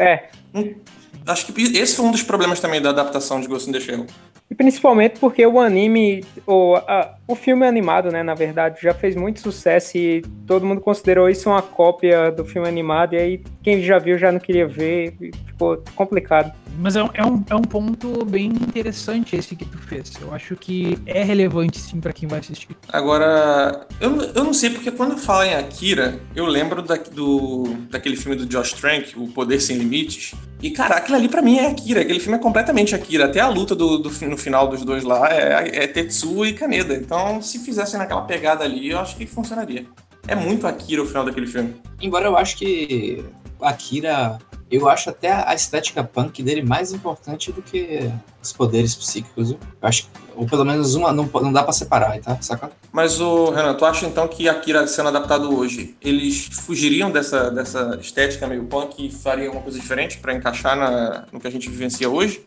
acho que esse foi um dos problemas também da adaptação de Ghost in the Shell. E principalmente porque o anime, o filme animado, né, na verdade, já fez muito sucesso e todo mundo considerou isso uma cópia do filme animado, e aí quem já viu já não queria ver, e ficou complicado. Mas é um ponto bem interessante esse que tu fez. Eu acho que é relevante sim pra quem vai assistir. Agora, eu não sei, porque quando fala em Akira, eu lembro daquele filme do Josh Trank, O Poder Sem Limites, E, cara, aquilo ali pra mim é Akira. Aquele filme é completamente Akira. Até a luta no final dos dois lá é Tetsuo e Kaneda. Então, se fizessem naquela pegada ali, eu acho que funcionaria. É muito Akira o final daquele filme. Embora eu acho que Akira... Eu acho até a estética punk dele mais importante do que os poderes psíquicos. Eu acho que, ou pelo menos uma, não dá pra separar, tá? Saca? Mas, Renan, tu acha então que Akira sendo adaptado hoje, eles fugiriam dessa estética meio punk e fariam uma coisa diferente pra encaixar no que a gente vivencia hoje?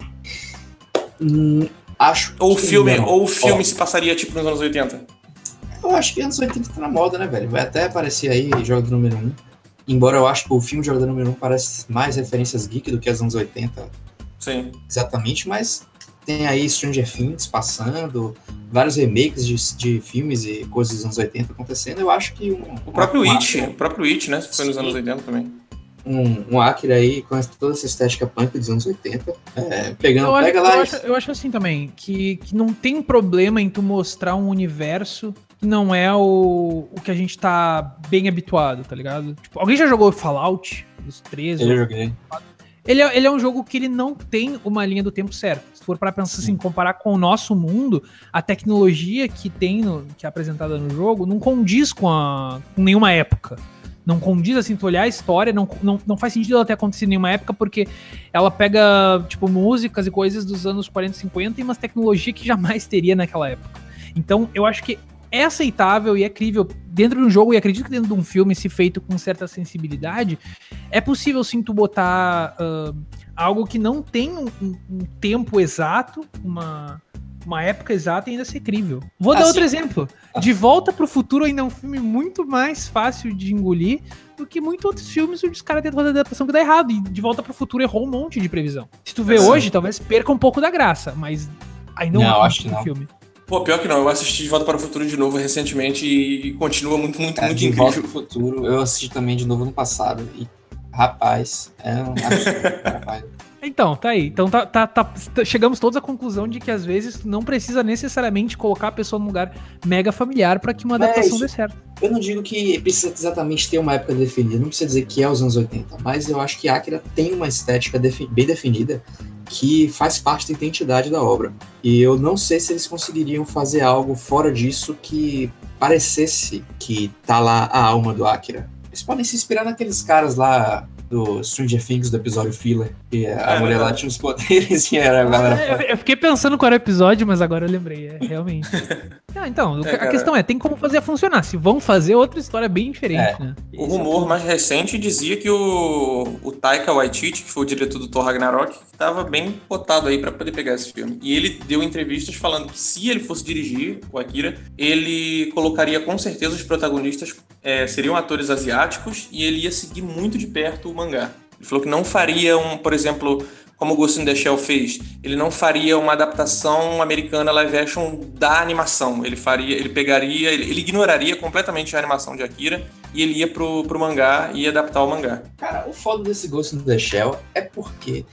Acho ou que o filme se passaria tipo nos anos 80? Eu acho que anos 80 tá na moda, né, velho? Vai até aparecer aí Jogador Número 1. Embora eu acho que o filme Jogador Número 1 parece mais referências geek do que as anos 80. Sim. Exatamente, mas tem aí Stranger Things passando, vários remakes de filmes e coisas dos anos 80 acontecendo. Eu acho que o próprio It, né? Foi nos anos 80 também. Um Akira aí com toda essa estética punk dos anos 80. Eu acho assim também, que não tem problema em tu mostrar um universo que não é o que a gente tá bem habituado, tá ligado? Tipo, alguém já jogou Fallout dos 13? Eu joguei. Ele é um jogo que ele não tem uma linha do tempo certa. Se for para pensar assim, comparar com o nosso mundo, a tecnologia que que é apresentada no jogo não condiz com nenhuma época. Não condiz, assim, tu olhar a história, não faz sentido ela ter acontecido em nenhuma época, porque ela pega, tipo, músicas e coisas dos anos 40 e 50 e umas tecnologias que jamais teria naquela época. Então, eu acho que é aceitável e é crível dentro de um jogo, e acredito que dentro de um filme, se feito com certa sensibilidade, é possível sim tu botar algo que não tem um tempo exato, uma época exata e ainda ser crível. Vou dar outro exemplo. De Volta pro Futuro ainda é um filme muito mais fácil de engolir do que muitos outros filmes onde os caras tentam fazer adaptação que dá errado. E De Volta pro Futuro errou um monte de previsão. Se tu vê hoje, talvez perca um pouco da graça, mas ainda não, acho que não. Filme. Pô, pior que não, eu assisti De Volta para o Futuro de novo recentemente e continua muito incrível. De Volta pro Futuro, eu assisti também de novo no passado e, rapaz, é um absurdo, rapaz. Então, tá aí. Então chegamos todos à conclusão de que às vezes não precisa necessariamente colocar a pessoa num lugar mega familiar para que uma adaptação dê certo. Eu não digo que precisa exatamente ter uma época definida, não precisa dizer que é os anos 80, mas eu acho que Akira tem uma estética bem definida que faz parte da identidade da obra. E eu não sei se eles conseguiriam fazer algo fora disso que parecesse que tá lá a alma do Akira. Eles podem se inspirar naqueles caras lá do Stranger Things, do episódio filler, e a mulher lá tinha os poderes e era a galera... Eu fiquei pensando qual era o episódio, mas agora eu lembrei, realmente. Então, a questão tem como fazer funcionar. Se vão fazer, outra história bem diferente, né? O rumor mais recente dizia que o Taika Waititi, que foi o diretor do Thor Ragnarok, estava bem cotado aí para poder pegar esse filme. E ele deu entrevistas falando que se ele fosse dirigir o Akira, ele colocaria com certeza os protagonistas seriam atores asiáticos e ele ia seguir muito de perto o mangá. Ele falou que não faria por exemplo, como o Ghost in the Shell fez, ele não faria uma adaptação americana live action da animação. Ele ignoraria completamente a animação de Akira e ele ia pro mangá e ia adaptar o mangá. Cara, o foda desse Ghost in the Shell é porque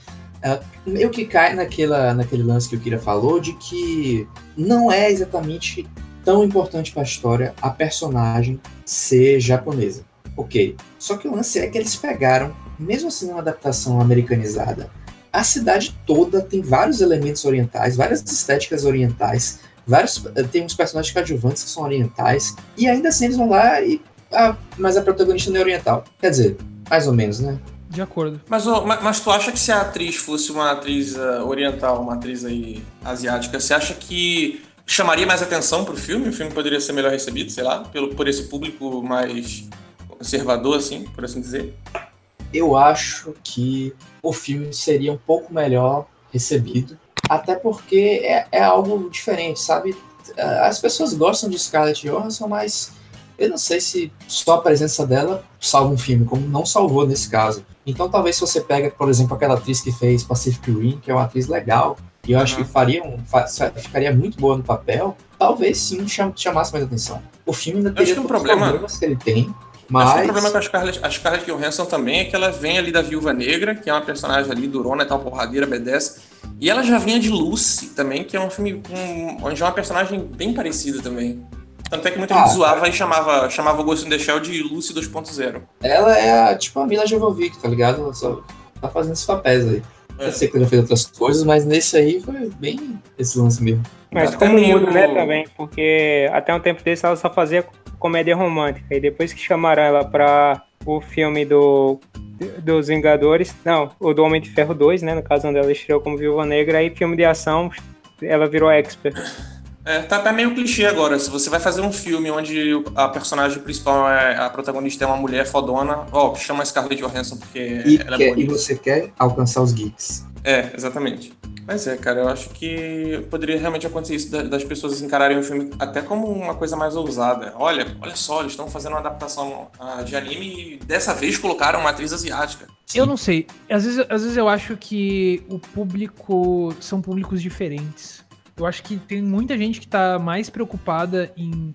meio que cai naquele lance que o Kira falou de que não é exatamente tão importante para a história a personagem ser japonesa. Ok. Só que o lance é que eles pegaram, mesmo assim uma adaptação americanizada, a cidade toda tem vários elementos orientais, várias estéticas orientais, tem uns personagens coadjuvantes que são orientais, e ainda assim eles vão lá mas a protagonista não é oriental. Quer dizer, mais ou menos, né? De acordo. Mas tu acha que se a atriz fosse uma atriz oriental, uma atriz aí asiática, você acha que chamaria mais atenção pro filme? O filme poderia ser melhor recebido, sei lá, por esse público mais conservador, assim, por assim dizer? Eu acho que o filme seria um pouco melhor recebido, até porque é algo diferente, sabe? As pessoas gostam de Scarlett Johansson, mas eu não sei se só a presença dela salva um filme, como não salvou nesse caso. Então talvez se você pega, por exemplo, aquela atriz que fez Pacific Rim, que é uma atriz legal, e eu acho que ficaria muito boa no papel, talvez sim chamasse mais atenção. O filme ainda teria todos os problemas que ele tem, mas... Acho que o problema com a Scarlett Johansson também é que ela vem ali da Viúva Negra, que é uma personagem ali durona e tal, porradeira, B10, e ela já vinha de Lucy também, que é um filme onde é uma personagem bem parecida também. Tanto é que muita gente zoava e chamava o Ghost in the Shell de Lucy 2.0. Ela é tipo a Mila Jovovich, tá ligado? tá fazendo esses papéis aí. Eu sei que ele já fez outras coisas, mas nesse aí foi bem esse lance mesmo. Mas Até como meio- muda, né, também, porque até um tempo desse ela só fazia comédia romântica, e depois que chamaram ela pra o filme dos Vingadores, não, o do Homem de Ferro 2, né, no caso onde ela estreou como Viúva Negra, aí filme de ação, ela virou expert. Tá meio clichê agora. Se você vai fazer um filme onde a personagem principal, a protagonista é uma mulher fodona, chama a Scarlett Johansson porque ela é E bonita. você quer alcançar os geeks. Exatamente. Mas cara, eu acho que poderia realmente acontecer isso das pessoas encararem o filme até como uma coisa mais ousada. Olha só, eles estão fazendo uma adaptação de anime e dessa vez colocaram uma atriz asiática. Eu não sei. Às vezes eu acho que o público são públicos diferentes. Eu acho que tem muita gente que tá mais preocupada em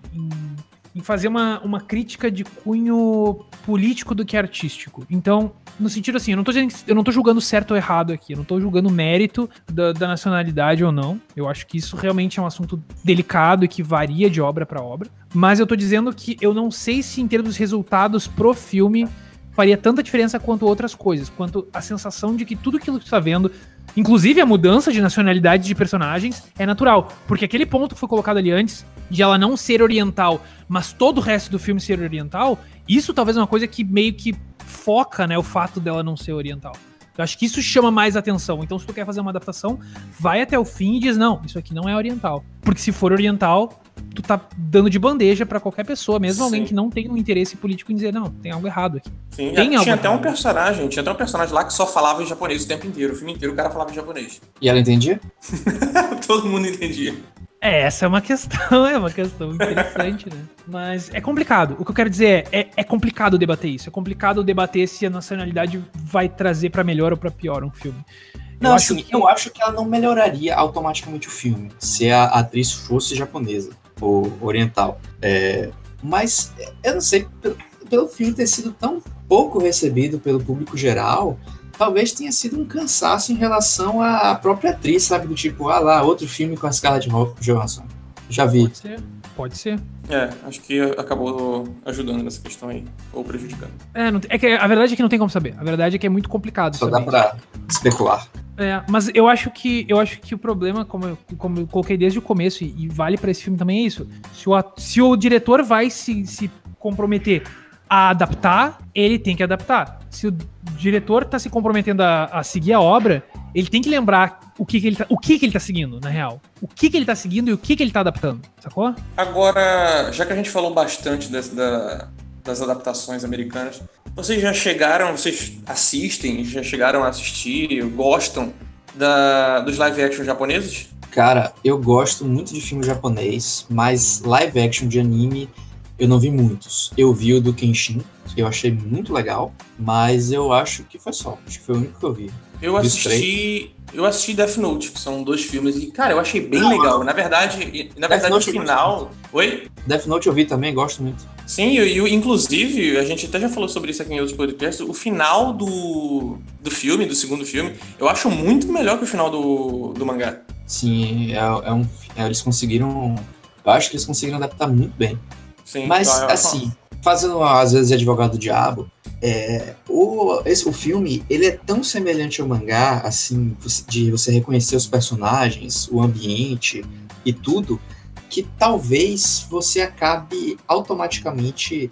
fazer uma crítica de cunho político do que artístico. Então, no sentido assim, eu não tô julgando certo ou errado aqui, eu não tô julgando o mérito da nacionalidade ou não. Eu acho que isso realmente é um assunto delicado e que varia de obra pra obra. Mas eu tô dizendo que eu não sei se em termos dos resultados pro filme faria tanta diferença quanto outras coisas, quanto a sensação de que tudo aquilo que tu tá vendo, inclusive a mudança de nacionalidade de personagens, é natural. Porque aquele ponto que foi colocado ali antes, de ela não ser oriental, mas todo o resto do filme ser oriental, isso talvez é uma coisa que meio que foca, né, o fato dela não ser oriental. Eu acho que isso chama mais atenção. Então, se tu quer fazer uma adaptação, vai até o fim e diz, não, isso aqui não é oriental. Porque se for oriental, tu tá dando de bandeja pra qualquer pessoa, mesmo Sim. alguém que não tem um interesse político em dizer, não, tem algo errado aqui. Sim, Tem algo tinha até um errado. personagem lá que só falava em japonês o tempo inteiro. O filme inteiro o cara falava em japonês. E ela entendia? Todo mundo entendia. Essa é uma questão interessante, né? Mas é complicado. O que eu quero dizer é complicado debater isso. É complicado debater se a nacionalidade vai trazer pra melhor ou pra pior um filme. Não, eu acho que ela não melhoraria automaticamente o filme se a atriz fosse japonesa ou oriental. Mas eu não sei, pelo filme ter sido tão pouco recebido pelo público geral, talvez tenha sido um cansaço em relação à própria atriz, sabe? Do tipo, outro filme com a Scarlett Johansson. Já vi. Pode ser. Acho que acabou ajudando nessa questão aí, ou prejudicando. A verdade é que não tem como saber. A verdade é que é muito complicado. Só dá pra especular. Mas eu acho que o problema, como eu coloquei desde o começo, e vale pra esse filme também, é isso. Se o diretor vai se comprometer a adaptar, ele tem que adaptar. Se o diretor tá se comprometendo a seguir a obra, ele tem que lembrar o que ele tá seguindo, na real. O que ele tá seguindo e o que ele tá adaptando, sacou? Agora, já que a gente falou bastante das adaptações americanas, vocês assistem, já chegaram a assistir, gostam dos live action japoneses? Cara, eu gosto muito de filme japonês, mas live action de anime eu não vi muitos. Eu vi o do Kenshin, que eu achei muito legal, mas eu acho que foi só. Acho que foi o único que eu vi. Eu assisti Death Note, que são 2 filmes, e, cara, eu achei bem legal. Na verdade o final... Oi? Death Note eu vi também, gosto muito. Sim, inclusive, a gente até já falou sobre isso aqui em outros podcasts, o final do filme, do segundo filme, eu acho muito melhor que o final do mangá. Sim, eles conseguiram... Eu acho que eles conseguiram adaptar muito bem. Sim, mas, assim, fazendo às vezes de advogado do diabo, o filme, ele é tão semelhante ao mangá, assim, de você reconhecer os personagens, o ambiente e tudo, que talvez você acabe automaticamente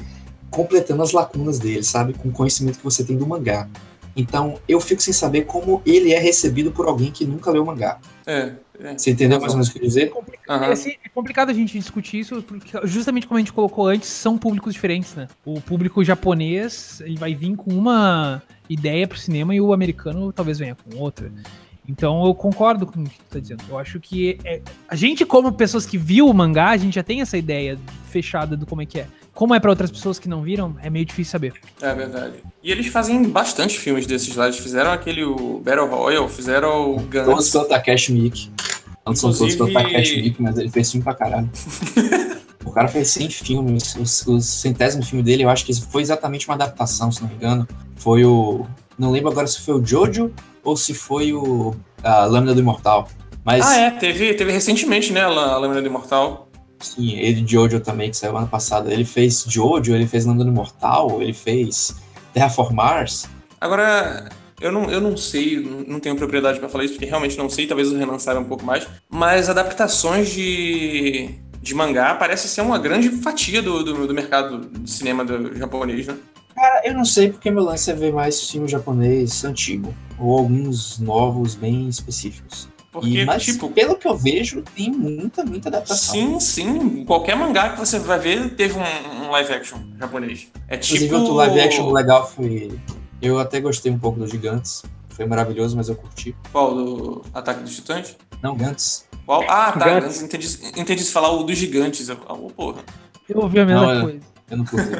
completando as lacunas dele, sabe? Com o conhecimento que você tem do mangá. Então, eu fico sem saber como ele é recebido por alguém que nunca leu o mangá. Você entendeu mais ou menos o que eu quis dizer? É complicado a gente discutir isso, porque justamente como a gente colocou antes, são públicos diferentes, né? O público japonês, ele vai vir com uma ideia pro cinema e o americano talvez venha com outra. Então eu concordo com o que tu tá dizendo. Eu acho que a gente, como pessoas que viu o mangá, a gente já tem essa ideia fechada do como é que é. Como é pra outras pessoas que não viram, é meio difícil saber. É verdade. E eles fazem bastante filmes desses lá. Eles fizeram o Battle Royale, fizeram o Guns. Todos pelo Takashi Miike. Não são todos pelo Takashi Miike, mas ele fez filme pra caralho. O cara fez 100 filmes. O 100º filme dele, eu acho que foi exatamente uma adaptação, se não me engano. Foi o... Não lembro agora se foi o Jojo ou se foi a Lâmina do Imortal. Mas... Teve recentemente, né, a Lâmina do Imortal. Sim, ele de Jojo também, que saiu ano passado. Ele fez Jojo, ele fez Lâmina do Imortal, ele fez Terraform Mars. Agora, eu não sei, não tenho propriedade pra falar isso, porque realmente não sei, talvez eu relançaram um pouco mais, mas adaptações de mangá parece ser uma grande fatia do mercado de cinema japonês, né? Cara, eu não sei porque meu lance é ver mais filme japonês antigo, ou alguns novos bem específicos. Porque, Mas, tipo, pelo que eu vejo, tem muita adaptação. Sim. Qualquer mangá que você vai ver teve um live action japonês. É Inclusive, tipo... outro live action legal foi... Eu até gostei um pouco dos Gigantes. Foi maravilhoso, mas eu curti. Qual? Do Ataque dos Titãs? Não, Gantz. Qual? Ah, tá. Gantz. Entendi se falar o dos Gigantes. Porra. Eu ouvi a mesma coisa. Eu não curti.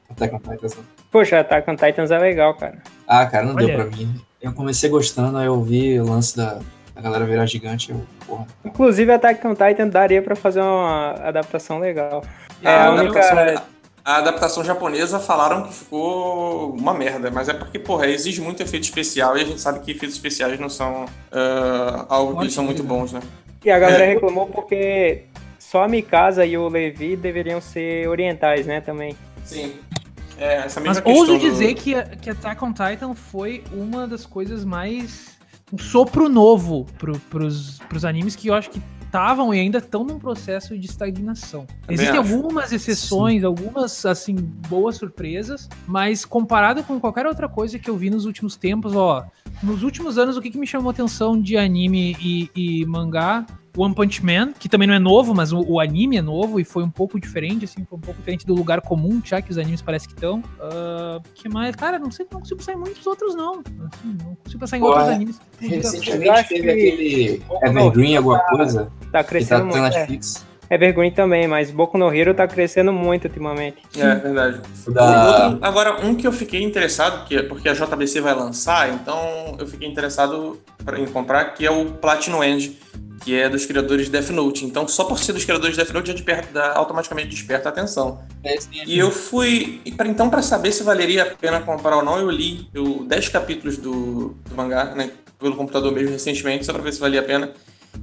Attack on Titan. Poxa, Attack on Titans é legal, cara. Ah, cara, não Olha. deu pra mim. Eu comecei gostando, aí eu vi o lance da galera virar gigante, porra. Inclusive, Attack on Titan daria pra fazer uma adaptação legal. A adaptação japonesa falaram que ficou uma merda, mas é porque, porra, exige muito efeito especial e a gente sabe que efeitos especiais não são algo que eles são muito bons, né? E a galera reclamou porque só a Mikasa e o Levi deveriam ser orientais, né, também. Sim. Essa mesma Mas questão ouso dizer que Attack on Titan foi uma das coisas mais... um sopro novo pros animes que eu acho que estavam e ainda estão num processo de estagnação. Existem algumas exceções, algumas, assim, boas surpresas, mas comparado com qualquer outra coisa que eu vi nos últimos tempos, nos últimos anos, o que me chamou atenção de anime e mangá? One Punch Man, que também não é novo, mas o anime é novo e foi um pouco diferente, assim, foi um pouco diferente do lugar comum, já que os animes parecem que estão. Que mais? Cara, não consigo pensar em muitos outros, não. Assim, não consigo pensar em outros animes. Recentemente teve aquele Evergreen, alguma coisa, Tá crescendo muito. Netflix. Evergreen também, mas Boku no Hero tá crescendo muito ultimamente. É verdade. Agora, um que eu fiquei interessado, porque a JBC vai lançar, então eu fiquei interessado em comprar, que é o Platinum End, que é dos criadores de Death Note. Então, só por ser dos criadores de Death Note, automaticamente desperta a atenção. E eu fui... Então, para saber se valeria a pena comprar ou não, eu li 10 capítulos do mangá, né, pelo computador mesmo, recentemente, só para ver se valia a pena.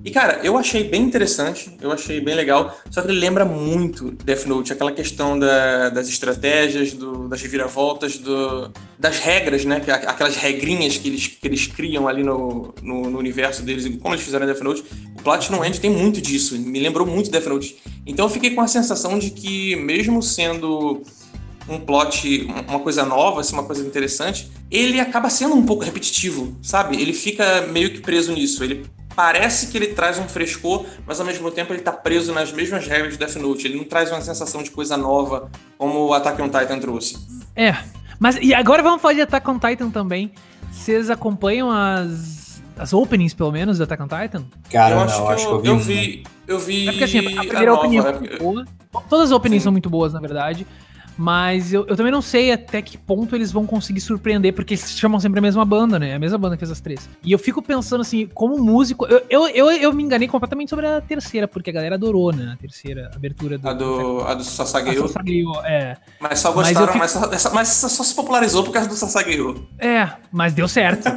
E, cara, eu achei bem interessante, eu achei bem legal, só que ele lembra muito Death Note, aquela questão das estratégias, das reviravoltas, das regras, né? Aquelas regrinhas que eles criam ali no universo deles, como eles fizeram em Death Note. O Platinum End tem muito disso, me lembrou muito Death Note. Então eu fiquei com a sensação de que, mesmo sendo um plot, uma coisa nova, assim, uma coisa interessante, ele acaba sendo um pouco repetitivo, sabe? Ele fica meio que preso nisso, parece que ele traz um frescor, mas ao mesmo tempo ele tá preso nas mesmas regras de Death Note. Ele não traz uma sensação de coisa nova, como o Attack on Titan trouxe. Mas e agora vamos falar de Attack on Titan também. Vocês acompanham as openings, pelo menos, do Attack on Titan? Cara, eu acho que eu vi. É porque assim, a primeira opinião é muito boa. Todas as openings são muito boas, na verdade. Mas eu também não sei até que ponto eles vão conseguir surpreender, porque eles chamam sempre a mesma banda, né? A mesma banda que fez as três. E eu fico pensando assim, como músico... Eu me enganei completamente sobre a terceira, porque a galera adorou, né? A terceira abertura do... A do Sasageo. Mas só gostaram, mas só se popularizou por causa do Sasageo. Mas deu certo.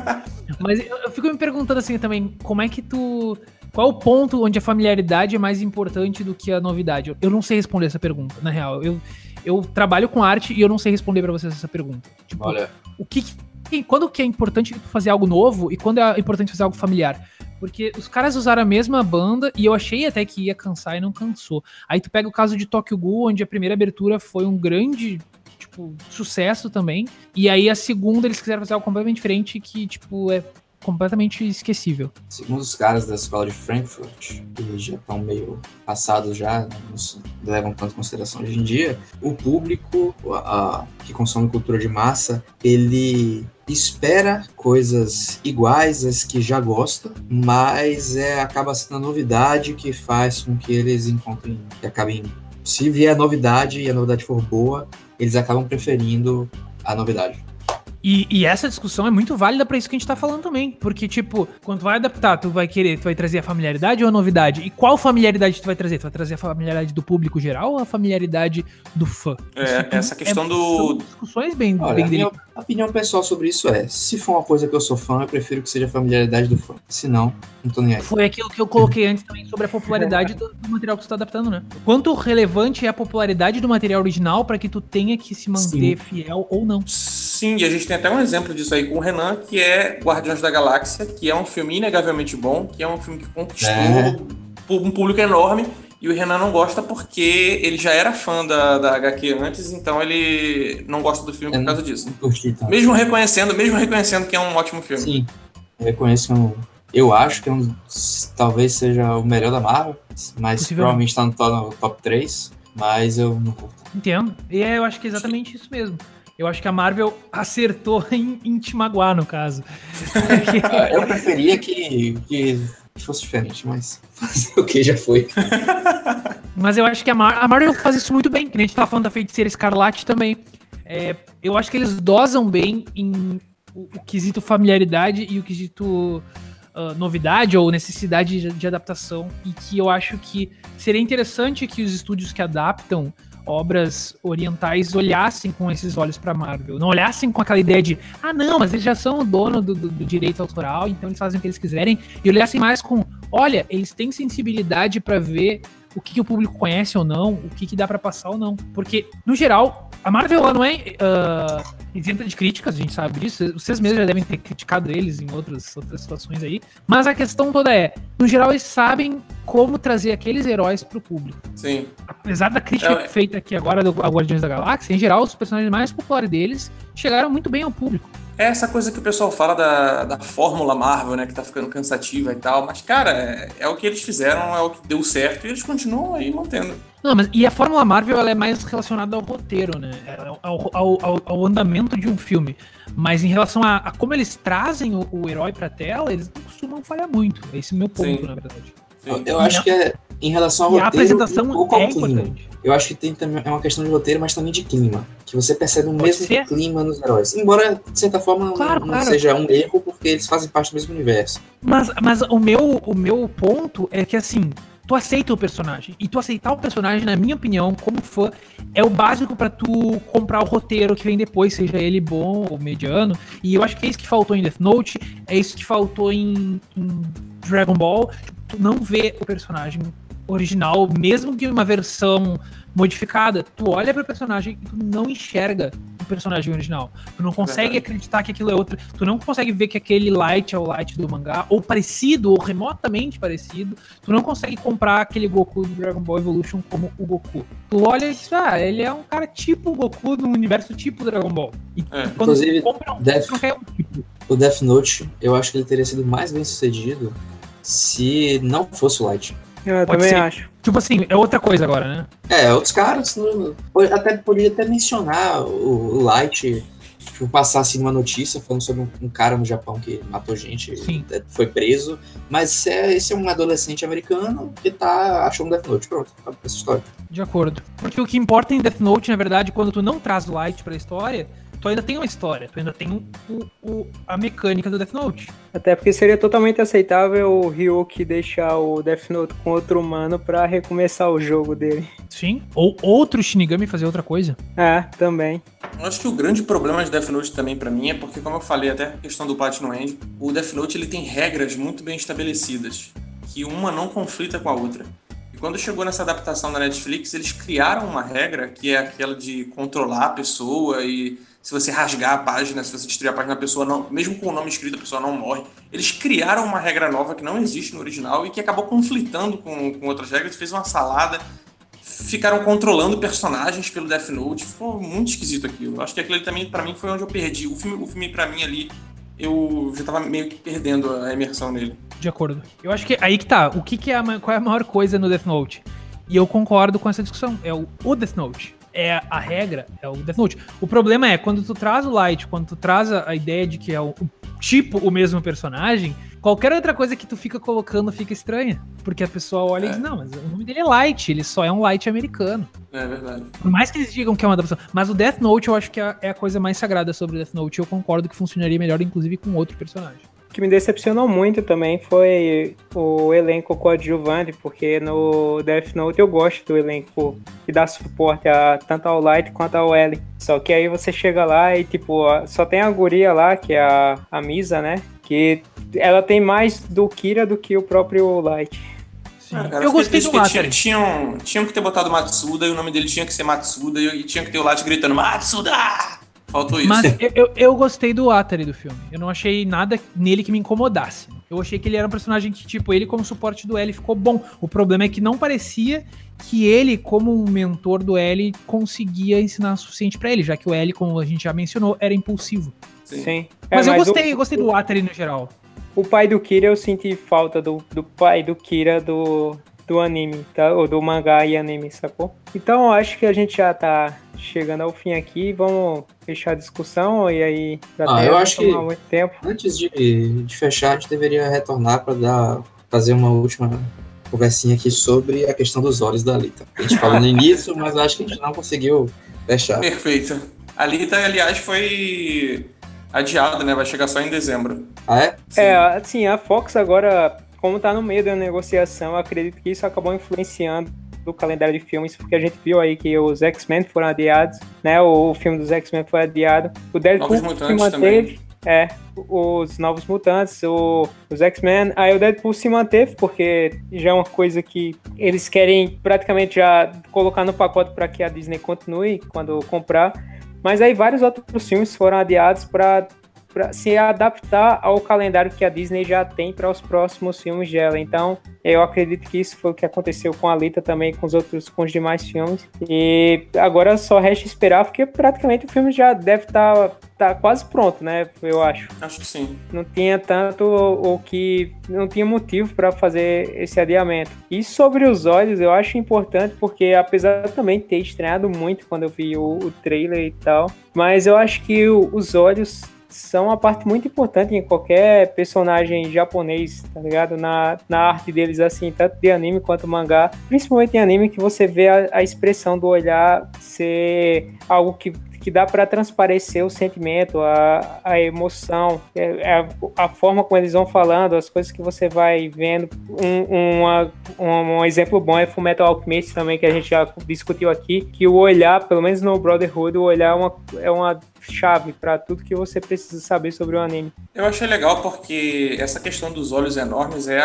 Mas eu fico me perguntando assim também, como é que tu... Qual é o ponto onde a familiaridade é mais importante do que a novidade? Eu não sei responder essa pergunta, na real. Eu trabalho com arte e eu não sei responder pra vocês essa pergunta. Tipo, olha, quando que é importante fazer algo novo e quando é importante fazer algo familiar? Porque os caras usaram a mesma banda e eu achei até que ia cansar e não cansou. Aí tu pega o caso de Tokyo Ghoul, onde a primeira abertura foi um grande, sucesso também. E aí a segunda eles quiseram fazer algo completamente diferente que, é completamente esquecível. Segundo os caras da escola de Frankfurt, que já estão meio passados já, não se levam tanto em consideração hoje em dia, o público que consome cultura de massa, ele espera coisas iguais às que já gosta, mas acaba sendo a novidade que faz com que eles encontrem, que acabem, se vier novidade e a novidade for boa, eles acabam preferindo a novidade. E essa discussão é muito válida pra isso que a gente tá falando também. Porque, quando tu vai adaptar, tu vai trazer a familiaridade ou a novidade? E qual familiaridade tu vai trazer? Tu vai trazer a familiaridade do público geral ou a familiaridade do fã? Essa questão são discussões bem delicadas. A opinião pessoal sobre isso se for uma coisa que eu sou fã, eu prefiro que seja a familiaridade do fã. Se não tô nem aí. Foi aquilo que eu coloquei antes também sobre a popularidade do material que tu tá adaptando, né? Quanto relevante é a popularidade do material original pra que tu tenha que se manter fiel ou não? Sim, e a gente tem tem até um exemplo disso aí com o Renan, que é Guardiões da Galáxia, que é um filme inegavelmente bom, que é um filme que conquistou um público enorme, e o Renan não gosta porque ele já era fã da HQ antes, então ele não gosta do filme por causa disso. Curti, tá? Mesmo reconhecendo que é um ótimo filme. Sim, eu reconheço que eu acho que talvez seja o melhor da Marvel, mas provavelmente está no top 3, mas eu não curto. Entendo. E eu acho que é exatamente isso mesmo. Eu acho que a Marvel acertou em te magoar, no caso. Eu preferia que fosse diferente, mas fazer o que já foi. Mas eu acho que a Marvel faz isso muito bem, que nem a gente tava falando da Feiticeira Escarlate também. Eu acho que eles dosam bem em o quesito familiaridade e o quesito novidade ou necessidade de adaptação, e que eu acho que seria interessante que os estúdios que adaptam obras orientais olhassem com esses olhos pra Marvel. Não olhassem com aquela ideia de não, mas eles já são o dono do direito autoral, então eles fazem o que eles quiserem. E olhassem mais com, olha, eles têm sensibilidade pra ver o que o público conhece ou não, o que dá pra passar ou não. Porque, no geral, a Marvel ela não é isenta de críticas, a gente sabe disso. Vocês mesmos já devem ter criticado eles em outras situações aí. Mas a questão toda no geral, eles sabem como trazer aqueles heróis pro público. Sim. Apesar da crítica feita aqui agora do Guardiões da Galáxia, em geral, os personagens mais populares deles chegaram muito bem ao público. É essa coisa que o pessoal fala da fórmula Marvel, né, que tá ficando cansativa e tal, mas, cara, é o que eles fizeram, é o que deu certo e eles continuam aí mantendo. Não, mas e a fórmula Marvel, ela é mais relacionada ao roteiro, né, ao andamento de um filme, mas em relação a como eles trazem o herói pra tela, eles não costumam falhar muito, esse é o meu ponto, Sim. Na verdade. Eu acho que em relação ao roteiro, a apresentação pouco ao é clima. importante. Eu acho que tem também uma questão de roteiro, mas também de clima. Que você percebe o mesmo ser? clima nos heróis. Embora, de certa forma, não seja um erro, porque eles fazem parte do mesmo universo. Mas o meu ponto é que, assim, tu aceita o personagem. E tu aceitar o personagem, na minha opinião, como fã, é o básico pra tu comprar o roteiro que vem depois, seja ele bom ou mediano. E eu acho que é isso que faltou em Death Note, é isso que faltou em Dragon Ball. Tu não vê o personagem original, mesmo que uma versão modificada, tu olha pro personagem e tu não enxerga o personagem original. Tu não consegue acreditar que aquilo é outro. Tu não consegue ver que aquele Light é o Light do mangá, ou parecido, ou remotamente parecido. Tu não consegue comprar aquele Goku do Dragon Ball Evolution como o Goku. Tu olha e diz, ele é um cara tipo o Goku do universo tipo Dragon Ball. E quando inclusive, tu compra tu não quer um tipo. O Death Note, eu acho que ele teria sido mais bem sucedido se não fosse o Light. Eu também acho. Tipo assim, é outra coisa agora, né? Outros caras podia até mencionar o Light, tipo, passar assim uma notícia falando sobre um cara no Japão que matou gente, foi preso, mas esse é um adolescente americano que achou um Death Note, pronto, acabou essa história. De acordo. Porque o que importa em Death Note, na verdade, quando tu não traz o Light pra história, tu ainda tem uma história, tu ainda tem a mecânica do Death Note. Até porque seria totalmente aceitável o Ryuki deixar o Death Note com outro humano pra recomeçar o jogo dele. Sim, ou outro Shinigami fazer outra coisa. Também. Eu acho que o grande problema de Death Note também pra mim é porque, como eu falei, até a questão do Platinum End, o Death Note ele tem regras muito bem estabelecidas, que uma não conflita com a outra. E quando chegou nessa adaptação da Netflix, eles criaram uma regra que é aquela de controlar a pessoa e se você rasgar a página, se você destruir a página, a pessoa não, mesmo com o nome escrito, a pessoa não morre. Eles criaram uma regra nova que não existe no original e que acabou conflitando com outras regras, fez uma salada. Ficaram controlando personagens pelo Death Note, ficou muito esquisito aquilo. Acho que aquilo ali também, pra mim, foi onde eu perdi. O filme pra mim, ali, eu já tava meio que perdendo a imersão nele. De acordo. Eu acho que aí que tá. Qual é a maior coisa no Death Note? E eu concordo com essa discussão. É o Death Note. É a regra, é o Death Note. O problema é, quando tu traz o Light, quando tu traz a ideia de que é o mesmo personagem, qualquer outra coisa que tu fica colocando fica estranha. Porque a pessoa olha e diz, não, mas o nome dele é Light, ele só é um Light americano. É verdade. Por mais que eles digam que é uma adaptação. Mas o Death Note eu acho que é a coisa mais sagrada sobre o Death Note. Eu concordo que funcionaria melhor, inclusive, com outro personagem. O que me decepcionou muito também foi o elenco coadjuvante, porque no Death Note eu gosto do elenco que dá suporte tanto ao Light quanto ao L. Só que aí você chega lá e, tipo, só tem a guria lá, que é a Misa, né? Que ela tem mais do Kira do que o próprio Light. Cara, eu gostei do Light. Tinham que ter botado Matsuda e o nome dele tinha que ser Matsuda e tinha que ter o Light gritando Matsuda! Faltou isso. Mas eu gostei do Atari do filme. Eu não achei nada nele que me incomodasse. Eu achei que ele era um personagem que, tipo, ele como suporte do L ficou bom. O problema é que não parecia que ele, como um mentor do L, conseguia ensinar o suficiente pra ele, já que o L, como a gente já mencionou, era impulsivo. Sim. Mas eu gostei do Atari no geral. O pai do Kira, eu senti falta do pai do Kira do anime, tá? Ou do mangá e anime, sacou? Então, eu acho que a gente já tá chegando ao fim aqui. Vamos fechar a discussão e aí eu acho que muito tempo. Antes de fechar, a gente deveria retornar para fazer uma última conversinha aqui sobre a questão dos olhos da Alita. A gente falou no início, mas acho que a gente não conseguiu fechar. Perfeito. A Alita, aliás, foi adiada, né? Vai chegar só em dezembro. Ah, é? Sim. Assim, a Fox agora, como tá no meio da negociação, eu acredito que isso acabou influenciando o calendário de filmes, porque a gente viu aí que os X-Men foram adiados, né? O filme dos X-Men foi adiado. O Deadpool se manteve. Os Novos Mutantes, os X-Men, aí o Deadpool se manteve, porque já é uma coisa que eles querem praticamente já colocar no pacote para que a Disney continue quando comprar. Mas aí vários outros filmes foram adiados para se adaptar ao calendário que a Disney já tem para os próximos filmes dela. Então, eu acredito que isso foi o que aconteceu com a Alita também, com os demais filmes. E agora só resta esperar, porque praticamente o filme já deve estar quase pronto, né? Eu acho. Acho que sim. Não tinha não tinha motivo para fazer esse adiamento. E sobre os olhos, eu acho importante, porque apesar de também ter estranhado muito quando eu vi o trailer e tal, mas eu acho que os olhos são uma parte muito importante em qualquer personagem japonês, tá ligado? Na arte deles, assim, tanto de anime quanto mangá. Principalmente em anime, que você vê a expressão do olhar ser algo que dá para transparecer o sentimento, a emoção, a forma como eles vão falando, as coisas que você vai vendo. Um exemplo bom é Fullmetal Alchemist também, que a gente já discutiu aqui, que o olhar, pelo menos no Brotherhood, o olhar é uma chave para tudo que você precisa saber sobre o anime. Eu achei legal porque essa questão dos olhos enormes é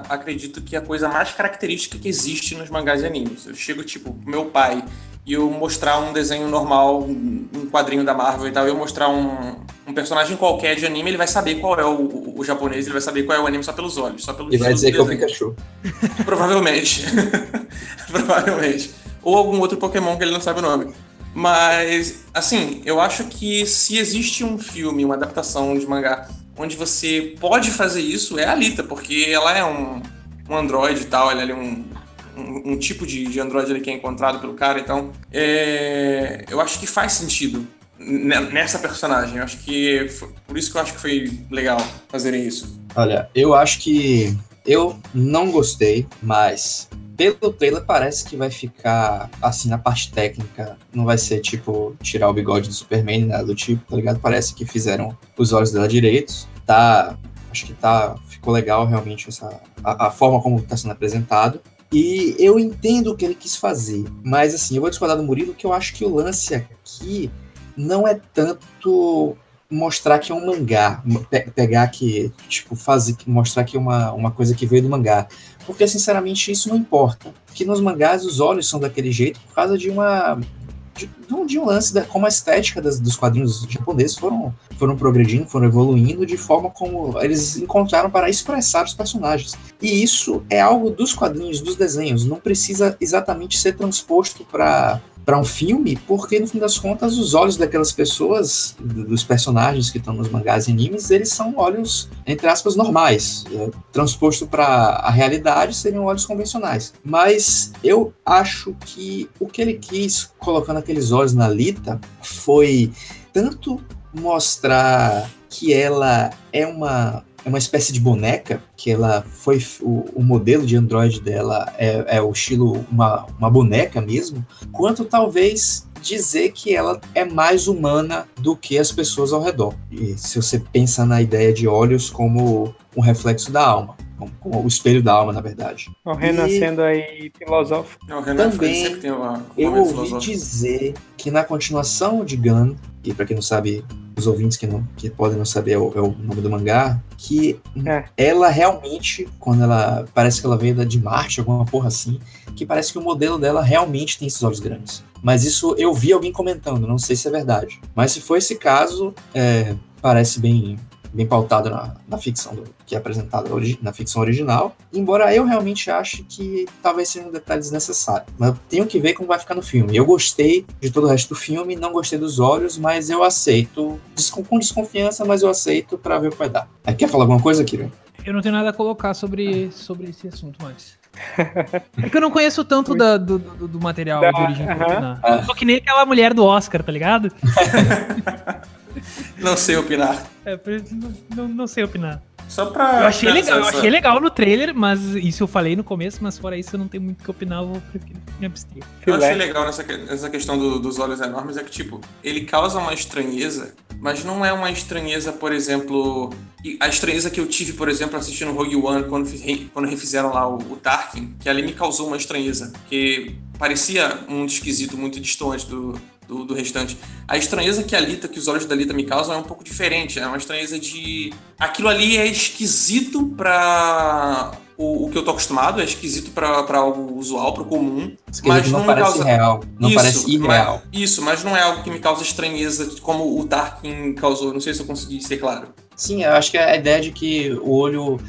acredito que é a coisa mais característica que existe nos mangás e animes. Eu chego, tipo, pro meu pai e eu mostrar um desenho normal, um quadrinho da Marvel e tal, e eu mostrar um personagem qualquer de anime, ele vai saber qual é o japonês, ele vai saber qual é o anime só pelos olhos, só pelo E vai dizer que é o Pikachu. Provavelmente. Provavelmente. Ou algum outro Pokémon que ele não sabe o nome. Mas, assim, eu acho que se existe um filme, uma adaptação de mangá, onde você pode fazer isso, é a Alita, porque ela é um androide e tal, ela é um tipo de androide ali que é encontrado pelo cara, então eu acho que faz sentido nessa personagem. Eu acho que por isso que eu acho que foi legal fazerem isso. Olha, eu acho que eu não gostei, mas pelo trailer parece que vai ficar assim na parte técnica, não vai ser tipo tirar o bigode do Superman, nada do tipo, tá ligado? Parece que fizeram os olhos dela direitos, acho que ficou legal realmente a forma como tá sendo apresentado. E eu entendo o que ele quis fazer, mas assim, eu vou discordar do Murilo, que eu acho que o lance aqui não é tanto mostrar que é um mangá, pegar que, tipo, mostrar que é uma coisa que veio do mangá, porque sinceramente isso não importa, porque nos mangás os olhos são daquele jeito por causa de um lance como a estética dos quadrinhos japoneses foram progredindo, foram evoluindo de forma como eles encontraram para expressar os personagens. E isso é algo dos quadrinhos, dos desenhos, não precisa exatamente ser transposto para um filme, porque no fim das contas os olhos daquelas pessoas, dos personagens que estão nos mangás e animes, eles são olhos, entre aspas, normais. Transposto para a realidade seriam olhos convencionais. Mas eu acho que o que ele quis colocando aqueles olhos na Alita foi tanto mostrar que ela é uma espécie de boneca, que ela foi o modelo de androide dela é o estilo uma boneca mesmo, quanto talvez dizer que ela é mais humana do que as pessoas ao redor. E se você pensa na ideia de olhos como um reflexo da alma, como o espelho da alma, na verdade. O Renan sendo aí filosófico. Também eu ouvi dizer que na continuação de Gun, e para quem não sabe, os ouvintes que podem não saber é o nome do mangá, que ela realmente, quando ela, parece que ela veio de Marte, alguma porra assim, que parece que o modelo dela realmente tem esses olhos grandes. Mas isso eu vi alguém comentando, não sei se é verdade. Mas se for esse caso, parece bem pautado na ficção que é apresentada na ficção original, embora eu realmente ache que talvez seja um detalhe desnecessário. Mas eu tenho que ver como vai ficar no filme. Eu gostei de todo o resto do filme, não gostei dos olhos, mas eu aceito, com desconfiança, mas eu aceito pra ver o que vai dar. Quer falar alguma coisa, Kira? Eu não tenho nada a colocar sobre esse assunto mais. É que eu não conheço tanto do material de origem pra opinar. Eu sou que nem aquela mulher do Oscar, tá ligado? Não sei opinar. Não sei opinar. Só pra... Eu achei legal no trailer, mas isso eu falei no começo, mas fora isso eu não tenho muito o que opinar, eu vou me abster. Eu achei legal nessa questão dos olhos enormes, é que, tipo, ele causa uma estranheza, mas não é uma estranheza, por exemplo... A estranheza que eu tive, por exemplo, assistindo Rogue One, quando refizeram lá o Tarkin, que ali me causou uma estranheza, porque parecia um esquisito muito distante do restante. A estranheza que os olhos da Alita me causam é um pouco diferente. É uma estranheza de... Aquilo ali é esquisito pra o que eu tô acostumado, é esquisito pra algo usual, pro comum. Mas não parece real. Não parece irreal. Mas não é algo que me causa estranheza como o Tarkin causou. Não sei se eu consegui ser claro. Sim, eu acho que a ideia de que o olho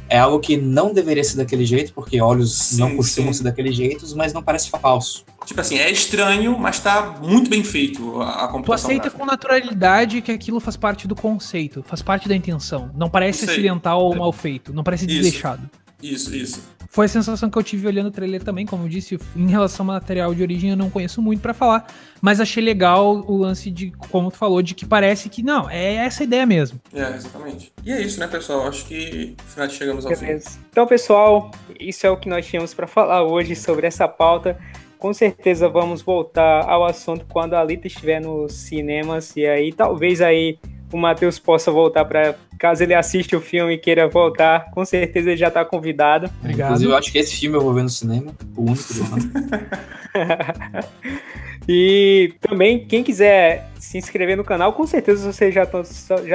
é algo que não deveria ser daquele jeito, porque olhos não costumam ser daquele jeito, mas não parece falso. Tipo assim, é estranho, mas tá muito bem feito a computação. Tu aceita gráfica com naturalidade que aquilo faz parte do conceito, faz parte da intenção. Não parece acidental ou mal feito, não parece desleixado. Isso. Foi a sensação que eu tive olhando o trailer também, como eu disse, em relação ao material de origem eu não conheço muito pra falar, mas achei legal o lance de, como tu falou, de que parece que não, é essa a ideia mesmo. Exatamente. E é isso, né, pessoal? Acho que finalmente chegamos ao fim. Então, pessoal, isso é o que nós tínhamos pra falar hoje sobre essa pauta. Com certeza vamos voltar ao assunto quando a Alita estiver nos cinemas, e aí talvez aí o Matheus possa voltar para caso ele assista o filme e queira voltar, com certeza ele já está convidado. Obrigado. Inclusive, eu acho que esse filme eu vou ver no cinema, o único do ano. E também, quem quiser se inscrever no canal, com certeza vocês já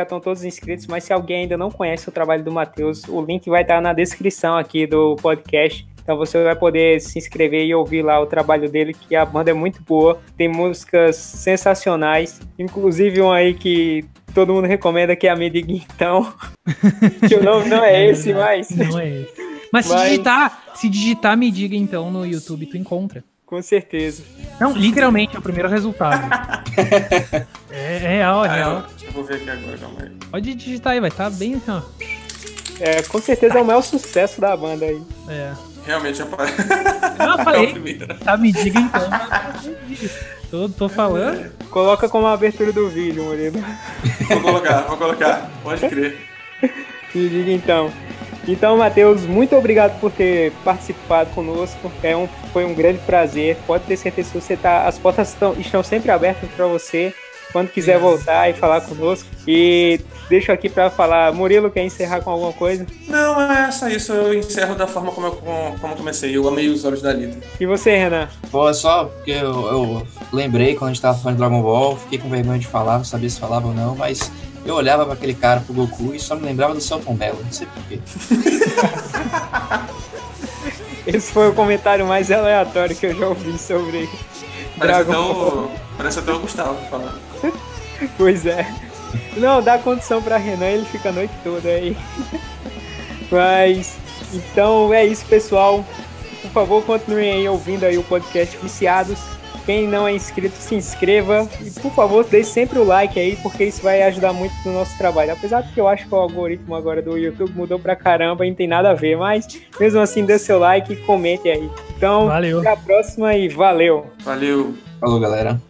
estão todos inscritos, mas se alguém ainda não conhece o trabalho do Matheus, o link vai estar na descrição aqui do podcast. Então você vai poder se inscrever e ouvir lá o trabalho dele, que a banda é muito boa, tem músicas sensacionais, inclusive um aí que todo mundo recomenda, que é a Me Diga Então, que o nome não é esse, mas... Não é esse. Mas se digitar Me Diga Então no YouTube, tu encontra. Com certeza. Não, literalmente, é o primeiro resultado. É real. Eu vou ver aqui agora, calma aí. Pode digitar aí, vai estar bem assim, ó. Com certeza é o maior sucesso da banda aí. Realmente aparece. Eu falei, tá, Me Diga Então. Tô falando. Coloca como a abertura do vídeo, Murilo. Vou colocar. Pode crer. Me Diga Então. Então, Matheus, muito obrigado por ter participado conosco. Foi um grande prazer. Pode ter certeza que as portas estão sempre abertas para você quando quiser voltar e falar conosco. E deixo aqui para falar, Murilo, quer encerrar com alguma coisa? Não, é só isso. Eu encerro da forma como eu comecei. Eu amei os olhos da Alita. E você, Renan? Pô, é só porque eu lembrei quando a gente tava falando de Dragon Ball, fiquei com vergonha de falar, não sabia se falava ou não, mas eu olhava pra aquele cara, pro Goku, e só me lembrava do Selton Mello, não sei porquê. Esse foi o comentário mais aleatório que eu já ouvi sobre Dragon Ball. Parece até o Gustavo falando. Pois é. Não, dá condição pra Renan, ele fica a noite toda aí. Mas, então é isso, pessoal. Por favor, continuem aí ouvindo aí o podcast Viciados. Quem não é inscrito, se inscreva. E, por favor, deixe sempre o like aí, porque isso vai ajudar muito no nosso trabalho. Apesar de que eu acho que o algoritmo agora do YouTube mudou pra caramba e não tem nada a ver. Mas, mesmo assim, dê seu like e comente aí. Então, valeu. Até a próxima e valeu. Valeu. Falou, galera.